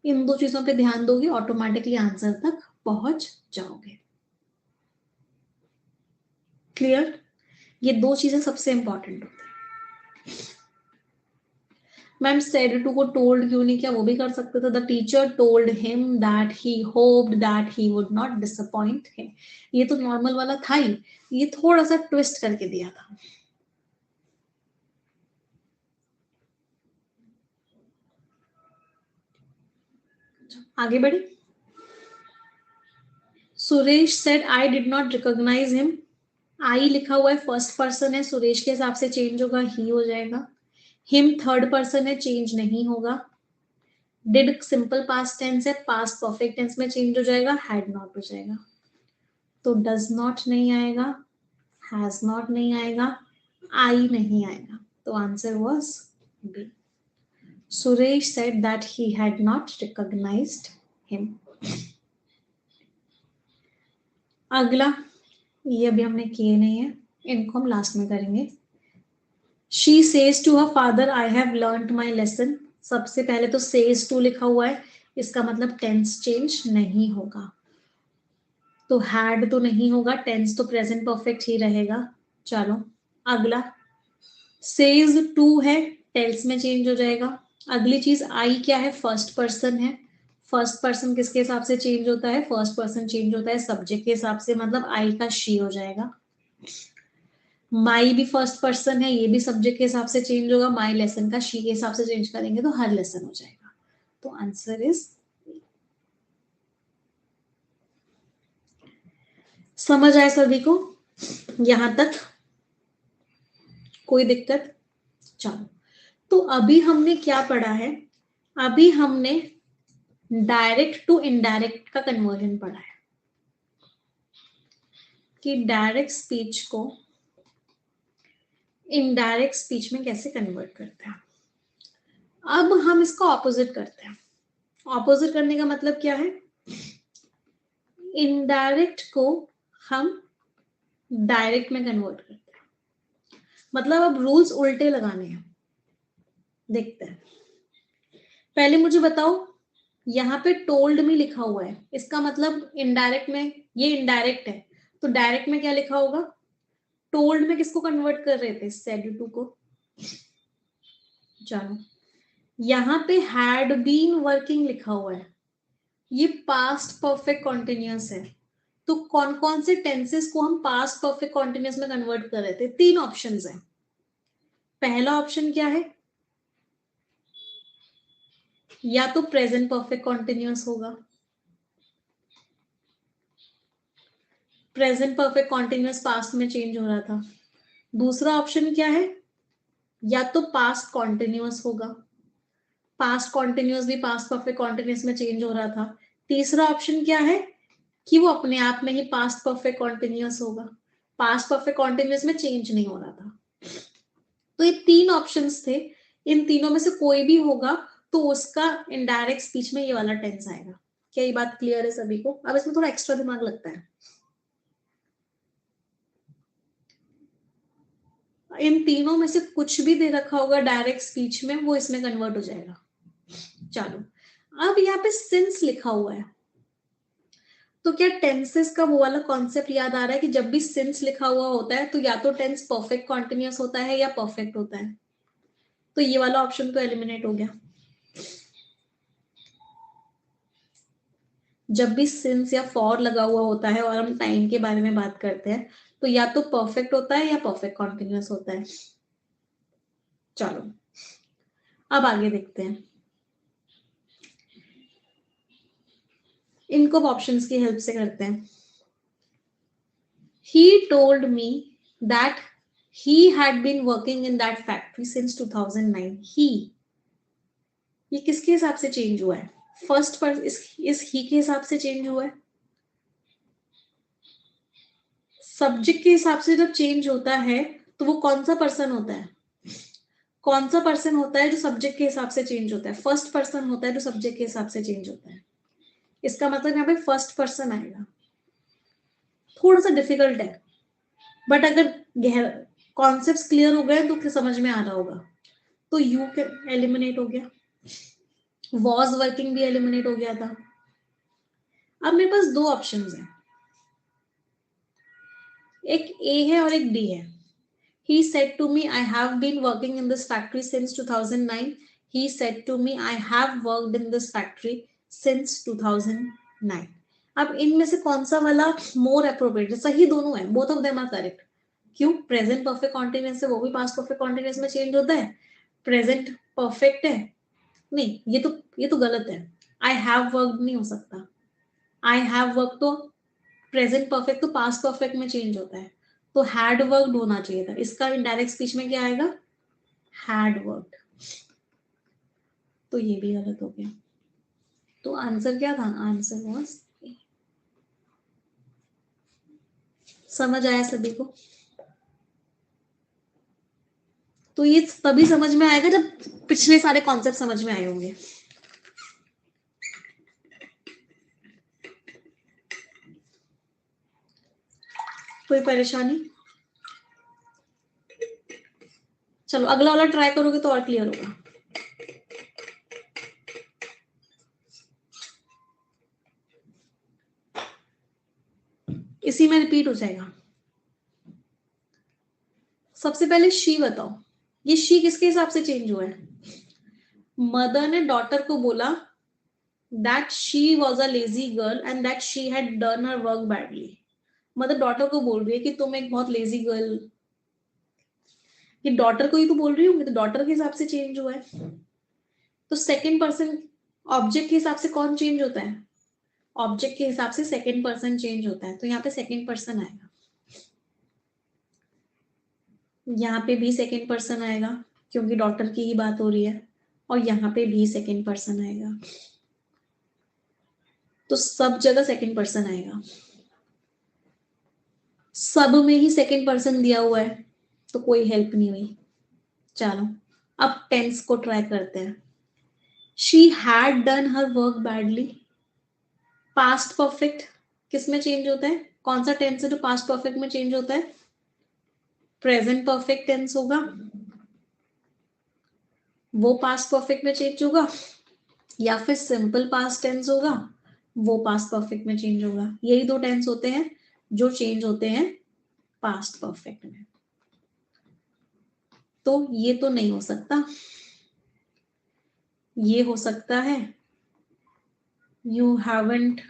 Speaker 1: इन दो चीजों पे ध्यान दोगे, ऑटोमेटिकली आंसर तक पहुंच जाओगे। क्लियर? ये दो चीजें सबसे इंपॉर्टेंट होती है। मैम सेड टू को टोल्ड क्यों नहीं किया? वो भी कर सकते थे। The teacher told him that he hoped that he would not disappoint him. ये तो नॉर्मल वाला था ही, ये थोड़ा सा ट्विस्ट करके दिया था। आगे बढ़ी। Suresh said I did not recognise him. I लिखा हुआ है, फर्स्ट पर्सन है, सुरेश के हिसाब से चेंज होगा, ही हो जाएगा। हिम थर्ड पर्सन है, चेंज नहीं होगा। डिड सिंपल पास्ट टेंस है, पास्ट परफेक्ट टेंस में चेंज हो जाएगा, हैड नॉट हो जाएगा। तो डज नॉट नहीं आएगा, हैज नॉट नहीं आएगा, आई नहीं आएगा। तो answer was B. Suresh said that he had not recognised him. अगला, ये अभी हमने किए नहीं है, इनको हम लास्ट में करेंगे। She says to her father I have learned my lesson. सबसे पहले तो सेज टू लिखा हुआ है, इसका मतलब टेंस चेंज नहीं होगा। तो हैड तो नहीं होगा, टेंस तो प्रेजेंट परफेक्ट ही रहेगा। चलो, अगला, सेज टू है, टेल्स में चेंज हो जाएगा। अगली चीज, आई क्या है? फर्स्ट पर्सन है। फर्स्ट पर्सन किसके हिसाब से चेंज होता है? फर्स्ट पर्सन चेंज होता है सब्जेक्ट के हिसाब से, मतलब आई का शी हो जाएगा। माई भी फर्स्ट पर्सन है, ये भी सब्जेक्ट के हिसाब से चेंज होगा। माई लेसन का शी के हिसाब से चेंज करेंगे तो हर लेसन हो जाएगा। तो आंसर इज, समझ आए सभी को यहां तक? कोई दिक्कत? चलो, तो अभी हमने क्या पढ़ा है? अभी हमने डायरेक्ट टू इनडायरेक्ट का कन्वर्जन पढ़ा है, कि डायरेक्ट स्पीच को इनडायरेक्ट स्पीच में कैसे कन्वर्ट करते हैं। अब हम इसका ऑपोजिट करते हैं। ऑपोजिट करने का मतलब क्या है? इनडायरेक्ट को हम डायरेक्ट में कन्वर्ट करते हैं। मतलब अब रूल्स उल्टे लगाने हैं। देखते हैं, पहले मुझे बताओ, यहाँ पे टोल्ड में लिखा हुआ है, इसका मतलब इनडायरेक्ट में, ये इनडायरेक्ट है, तो डायरेक्ट में क्या लिखा होगा? टोल्ड में किसको कन्वर्ट कर रहे थे? सेड टू को। चलो, यहाँ पे हैड बीन वर्किंग लिखा हुआ है, ये पास्ट परफेक्ट कॉन्टिन्यूअस है, तो कौन कौन से टेंसेस को हम पास्ट परफेक्ट कॉन्टिन्यूअस में कन्वर्ट कर रहे थे? 3 ऑप्शंस हैं। पहला ऑप्शन क्या है? या तो प्रेजेंट परफेक्ट कॉन्टिन्यूअस होगा, प्रेजेंट परफेक्ट कॉन्टिन्यूअस पास्ट में चेंज हो रहा था। दूसरा ऑप्शन क्या है? या तो पास्ट कॉन्टिन्यूअस होगा, पास्ट कॉन्टिन्यूअस भी पास्ट परफेक्ट कॉन्टिन्यूअस में चेंज हो रहा था। तीसरा ऑप्शन क्या है? कि वो अपने आप में ही पास्ट परफेक्ट कॉन्टिन्यूअस होगा, पास्ट परफेक्ट कॉन्टिन्यूअस में चेंज नहीं हो रहा था। तो ये 3 ऑप्शंस थे, इन तीनों में से कोई भी होगा तो उसका इनडायरेक्ट स्पीच में ये वाला टेंस आएगा। क्या ये बात क्लियर है सभी को? अब इसमें थोड़ा एक्स्ट्रा दिमाग लगता है। इन तीनों में से कुछ भी दे रखा होगा डायरेक्ट स्पीच में, वो इसमें कन्वर्ट हो जाएगा। चलो, अब यहाँ पे सिंस लिखा हुआ है, तो क्या टेंसेस का वो वाला कॉन्सेप्ट याद आ रहा है कि जब भी सिंस लिखा हुआ होता है तो या तो टेंस परफेक्ट कॉन्टिन्यूअस होता है या परफेक्ट होता है। तो ये वाला ऑप्शन तो एलिमिनेट हो गया। जब भी सिंस या फॉर लगा हुआ होता है और हम टाइम के बारे में बात करते हैं तो या तो परफेक्ट होता है या परफेक्ट कॉन्टिन्यूअस होता है। चलो, अब आगे देखते हैं। इनको ऑप्शंस की हेल्प से करते हैं। He told me that he had been working in that factory since 2009. He, ये किसके हिसाब से चेंज हुआ है? फर्स्ट पर इस ही के हिसाब से चेंज हुआ है। सब्जेक्ट के हिसाब से जब चेंज होता है तो वो कौन सा पर्सन होता है? कौन सा पर्सन होता है जो सब्जेक्ट के हिसाब से चेंज होता है? फर्स्ट पर्सन होता है जो सब्जेक्ट के हिसाब से चेंज होता है। इसका मतलब यहाँ पे फर्स्ट पर्सन आएगा। थोड़ा सा डिफिकल्ट है, बट अगर कॉन्सेप्ट्स क्लियर हो गए तो समझ में आ रहा होगा। तो यू के एलिमिनेट हो गया, वॉज वर्किंग भी एलिमिनेट हो गया था। अब मेरे पास 2 ऑप्शंस हैं, एक ए है और एक डी है। He said to me, I have been working in this factory since 2009. He said to me, I have worked in this factory since 2009. अब इनमें से कौन सा वाला मोर अप्रोप्रिएट है? सही दोनों है, both of them are correct. क्यों? प्रेजेंट परफेक्ट कॉन्टिन्यूअस है, वो भी पास्ट परफेक्ट कॉन्टिन्यूअस में चेंज होता है। प्रेजेंट परफेक्ट है, नहीं ये तो गलत है। आई हैव वर्कड नहीं हो सकता। आई हैव वर्क तो प्रेजेंट परफेक्ट तो पास्ट परफेक्ट में चेंज होता है, तो हैड वर्कड होना चाहिए था। इसका इनडायरेक्ट स्पीच में क्या आएगा? Had worked. तो ये भी गलत हो गया। तो आंसर क्या था? आंसर वाज, समझ आया सभी को? तो ये तभी समझ में आएगा जब पिछले सारे कॉन्सेप्ट समझ में आए होंगे। कोई परेशानी? चलो, अगला वाला ट्राई करोगे तो और क्लियर होगा। इसी में रिपीट हो जाएगा। सबसे पहले शी बताओ, ये शी किसके हिसाब से चेंज हुआ है? मदर ने डॉटर को बोला that she was a lazy girl and that she had done her work badly. Mother daughter को बोल रही है कि तुम एक बहुत लेजी गर्ल। ये डॉटर को ही तो बोल रही होंगी, तो डॉटर के हिसाब से चेंज हुआ है। तो सेकंड पर्सन ऑब्जेक्ट के हिसाब से कौन चेंज होता है? ऑब्जेक्ट के हिसाब से सेकंड पर्सन चेंज होता है, तो यहाँ पे सेकंड पर्सन आएगा। यहाँ पे भी सेकंड पर्सन आएगा क्योंकि डॉटर की ही बात हो रही है, और यहाँ पे भी सेकंड पर्सन आएगा। तो सब जगह सेकंड पर्सन आएगा, सब में ही सेकंड पर्सन दिया हुआ है, तो कोई हेल्प नहीं हुई। चलो, अब टेंस को ट्राई करते हैं। She had done her work badly. Past perfect किस में चेंज होता है? कौन सा टेंस है जो पास्ट परफेक्ट में चेंज होता है? प्रेजेंट परफेक्ट टेंस होगा, वो पास्ट परफेक्ट में चेंज होगा, या फिर सिंपल पास्ट टेंस होगा, वो पास्ट परफेक्ट में चेंज होगा। यही 2 टेंस होते हैं जो चेंज होते हैं पास्ट परफेक्ट में। तो ये तो नहीं हो सकता, ये हो सकता है you haven't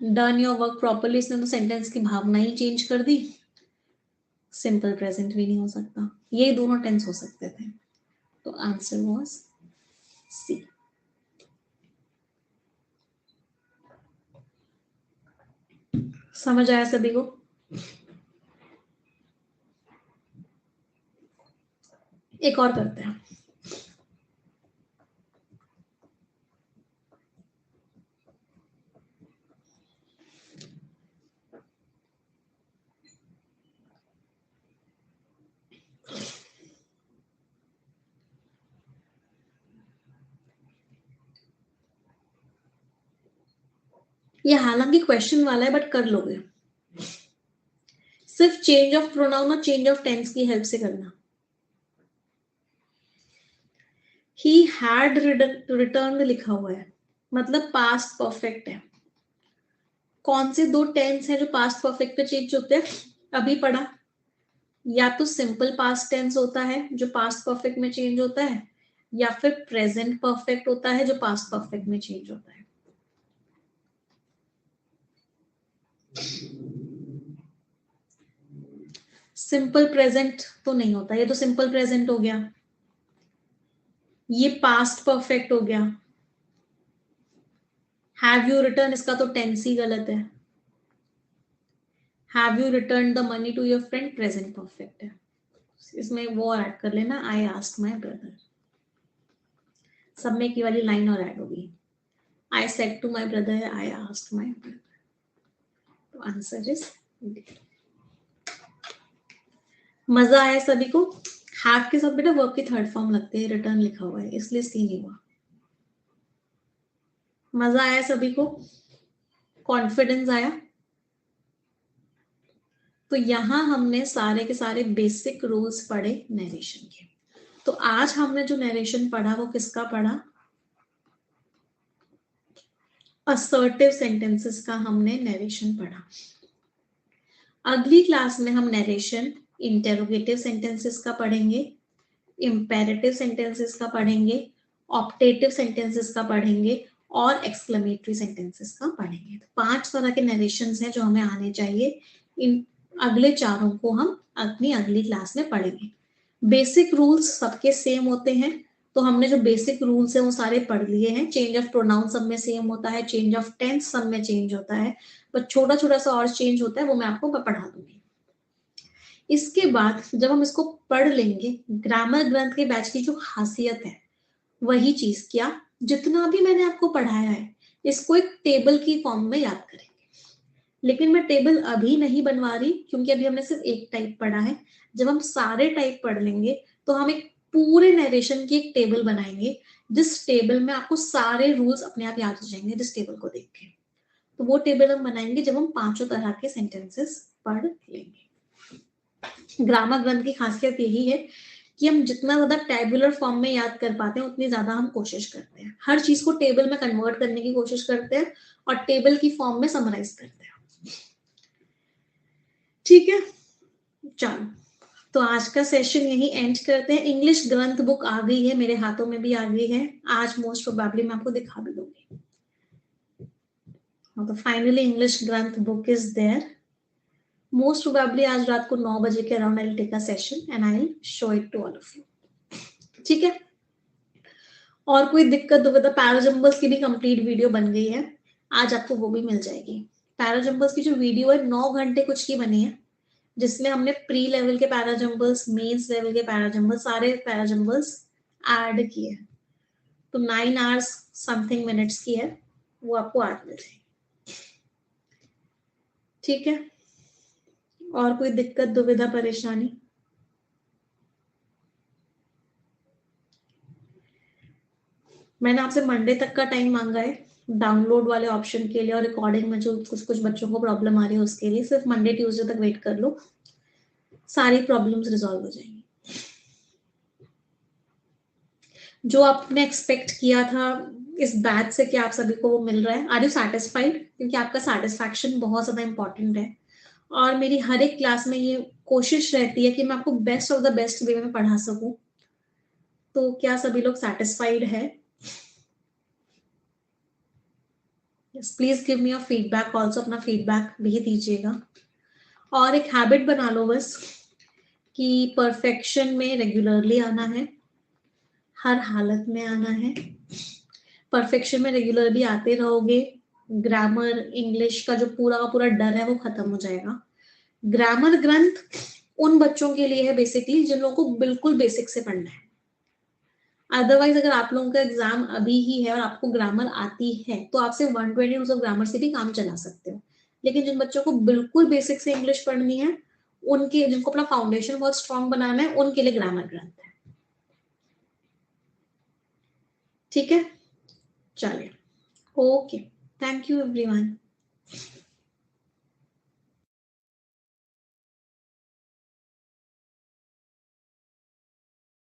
Speaker 1: done your work properly, इसने तो सेंटेंस की भावना ही चेंज कर दी। सिंपल प्रेजेंट भी नहीं हो सकता, ये दोनों टेंस हो सकते थे। तो आंसर वाज सी। समझ आया सभी को? एक और करते हैं। ये हालांकि क्वेश्चन वाला है, बट कर लोगे। सिर्फ चेंज ऑफ प्रोनाउन और चेंज ऑफ टेंस की हेल्प से करना। ही हैड रिटर्न लिखा हुआ है, मतलब पास्ट परफेक्ट है। कौन से दो टेंस है जो पास्ट परफेक्ट पे चेंज होते हैं? अभी पढ़ा। या तो सिंपल पास्ट टेंस होता है जो पास्ट परफेक्ट में चेंज होता है, या फिर प्रेजेंट परफेक्ट होता है जो पास्ट परफेक्ट में चेंज होता है। सिंपल प्रेजेंट तो नहीं होता, ये तो सिंपल प्रेजेंट हो गया, ये पास्ट परफेक्ट हो गया। हैव यू रिटर्न, इसका तो टेंस ही गलत है। Have you return the money to your friend, present perfect है। इसमें वो ऐड कर लेना, आई आस्क्ड माय ब्रदर। सब में की वाली लाइन और ऐड होगी। I said to my brother, I asked my brother. तो आंसर इज डी। मजा आया सभी को? हैव के साथ बेटा वर्ब की थर्ड फॉर्म लगते हैं, रिटर्न लिखा हुआ है इसलिए सी नहीं हुआ। मजा आया सभी को? कॉन्फिडेंस आया? तो यहां हमने सारे के सारे बेसिक रूल्स पढ़े नरेशन के। तो आज हमने जो नरेशन पढ़ा वो किसका पढ़ा? असर्टिव सेंटेंसेस का हमने नरेशन पढ़ा। अगली क्लास में हम नरेशन इंटेरोगेटिव सेंटेंसेस का पढ़ेंगे, इंपेरेटिव सेंटेंसेस का पढ़ेंगे, ऑप्टेटिव सेंटेंसेस का पढ़ेंगे और एक्सक्लेमेटरी सेंटेंसेस का पढ़ेंगे। तो 5 तरह के नरेशंस हैं जो हमें आने चाहिए। इन अगले चारों को हम अपनी अगली क्लास में पढ़ेंगे। बेसिक रूल्स सबके सेम होते हैं, तो हमने जो बेसिक रूल्स हैं वो सारे पढ़ लिए हैं। चेंज ऑफ प्रोनाउन सब में सेम होता है, चेंज ऑफ टेंस सब में चेंज होता है, बस छोटा छोटा सा और चेंज होता है, वो मैं आपको पढ़ा दूंगी। इसके बाद जब हम इसको पढ़ लेंगे, ग्रामर ग्रंथ के बैच की जो खासियत है वही चीज, क्या जितना भी मैंने आपको पढ़ाया है इसको एक टेबल की फॉर्म में याद करेंगे। लेकिन मैं टेबल अभी नहीं बनवा रही क्योंकि अभी हमने सिर्फ एक टाइप पढ़ा है। जब हम सारे टाइप पढ़ लेंगे तो हम एक पूरे नरेशन की एक टेबल बनाएंगे, जिस टेबल में आपको सारे रूल्स अपने आप याद हो जाएंगे जिस टेबल को देख के। तो वो टेबल हम बनाएंगे जब हम 5 तरह के सेंटेंसेस पढ़ लेंगे। ग्रामर ग्रंथ की खासियत यही है कि हम जितना ज्यादा टेबुलर फॉर्म में याद कर पाते हैं उतनी ज्यादा हम कोशिश करते हैं, हर चीज को टेबल में कन्वर्ट करने की कोशिश करते हैं और टेबल की फॉर्म में समराइज करते हैं। ठीक है, चलो तो आज का सेशन यही एंड करते हैं। इंग्लिश ग्रंथ बुक आ गई है, मेरे हाथों में भी आ गई है, आज मोस्ट प्रोबेबली मैं आपको दिखा भी दूंगी। तो फाइनली इंग्लिश ग्रंथ book is there. Most probably आज रात को 9 बजे के around I will take a session and I will show it to all of you. ठीक है, और कोई दिक्कत हो तो पैराजम्बल्स की भी कंप्लीट वीडियो बन गई है, आज आपको वो भी मिल जाएगी। पैराजम्बल्स की जो वीडियो है 9 घंटे कुछ की बनी है, जिसमें हमने प्री लेवल के पैराजम्बल्स, मेंस लेवल के पैराजम्बल्स, सारे पैराजम्बल्स ऐड किए। तो 9 आवर्स समथिंग मिनट्स की है, वो आपको आज मिल जाएगी। ठीक है, और कोई दिक्कत दुविधा परेशानी? मैंने आपसे मंडे तक का टाइम मांगा है डाउनलोड वाले ऑप्शन के लिए, और रिकॉर्डिंग में जो कुछ कुछ बच्चों को प्रॉब्लम आ रही है उसके लिए। सिर्फ मंडे ट्यूसडे तक वेट कर लो, सारी प्रॉब्लम्स रिजॉल्व हो जाएंगी। जो आपने एक्सपेक्ट किया था इस बैच से कि आप सभी को वो मिल रहा है, आर यू सेटिस्फाइड? क्योंकि आपका सेटिस्फैक्शन बहुत ज्यादा इंपॉर्टेंट है, और मेरी हर एक क्लास में ये कोशिश रहती है कि मैं आपको best of the best way में पढ़ा सकूं। तो क्या सभी लोग सेटिस्फाइड है? Yes, please give me your feedback also, अपना फीडबैक भी दीजिएगा। और एक हैबिट बना लो बस कि परफेक्शन में रेगुलरली आना है, हर हालत में आना है। परफेक्शन में रेगुलरली आते रहोगे, ग्रामर इंग्लिश का जो पूरा का पूरा डर है वो खत्म हो जाएगा। ग्रामर ग्रंथ उन बच्चों के लिए है बेसिकली जिन लोगों को बिल्कुल बेसिक से पढ़ना है। अदरवाइज अगर आप लोगों का एग्जाम अभी ही है और आपको ग्रामर आती है तो आप सिर्फ 120 रूल्स ऑफ ग्रामर से भी काम चला सकते हो। लेकिन जिन बच्चों को बिल्कुल बेसिक से इंग्लिश पढ़नी है, उनके जिनको अपना फाउंडेशन बहुत स्ट्रांग बनाना है, उनके लिए ग्रामर ग्रंथ है। ठीक है, चलिए, ओके, थैंक यू एवरीवन।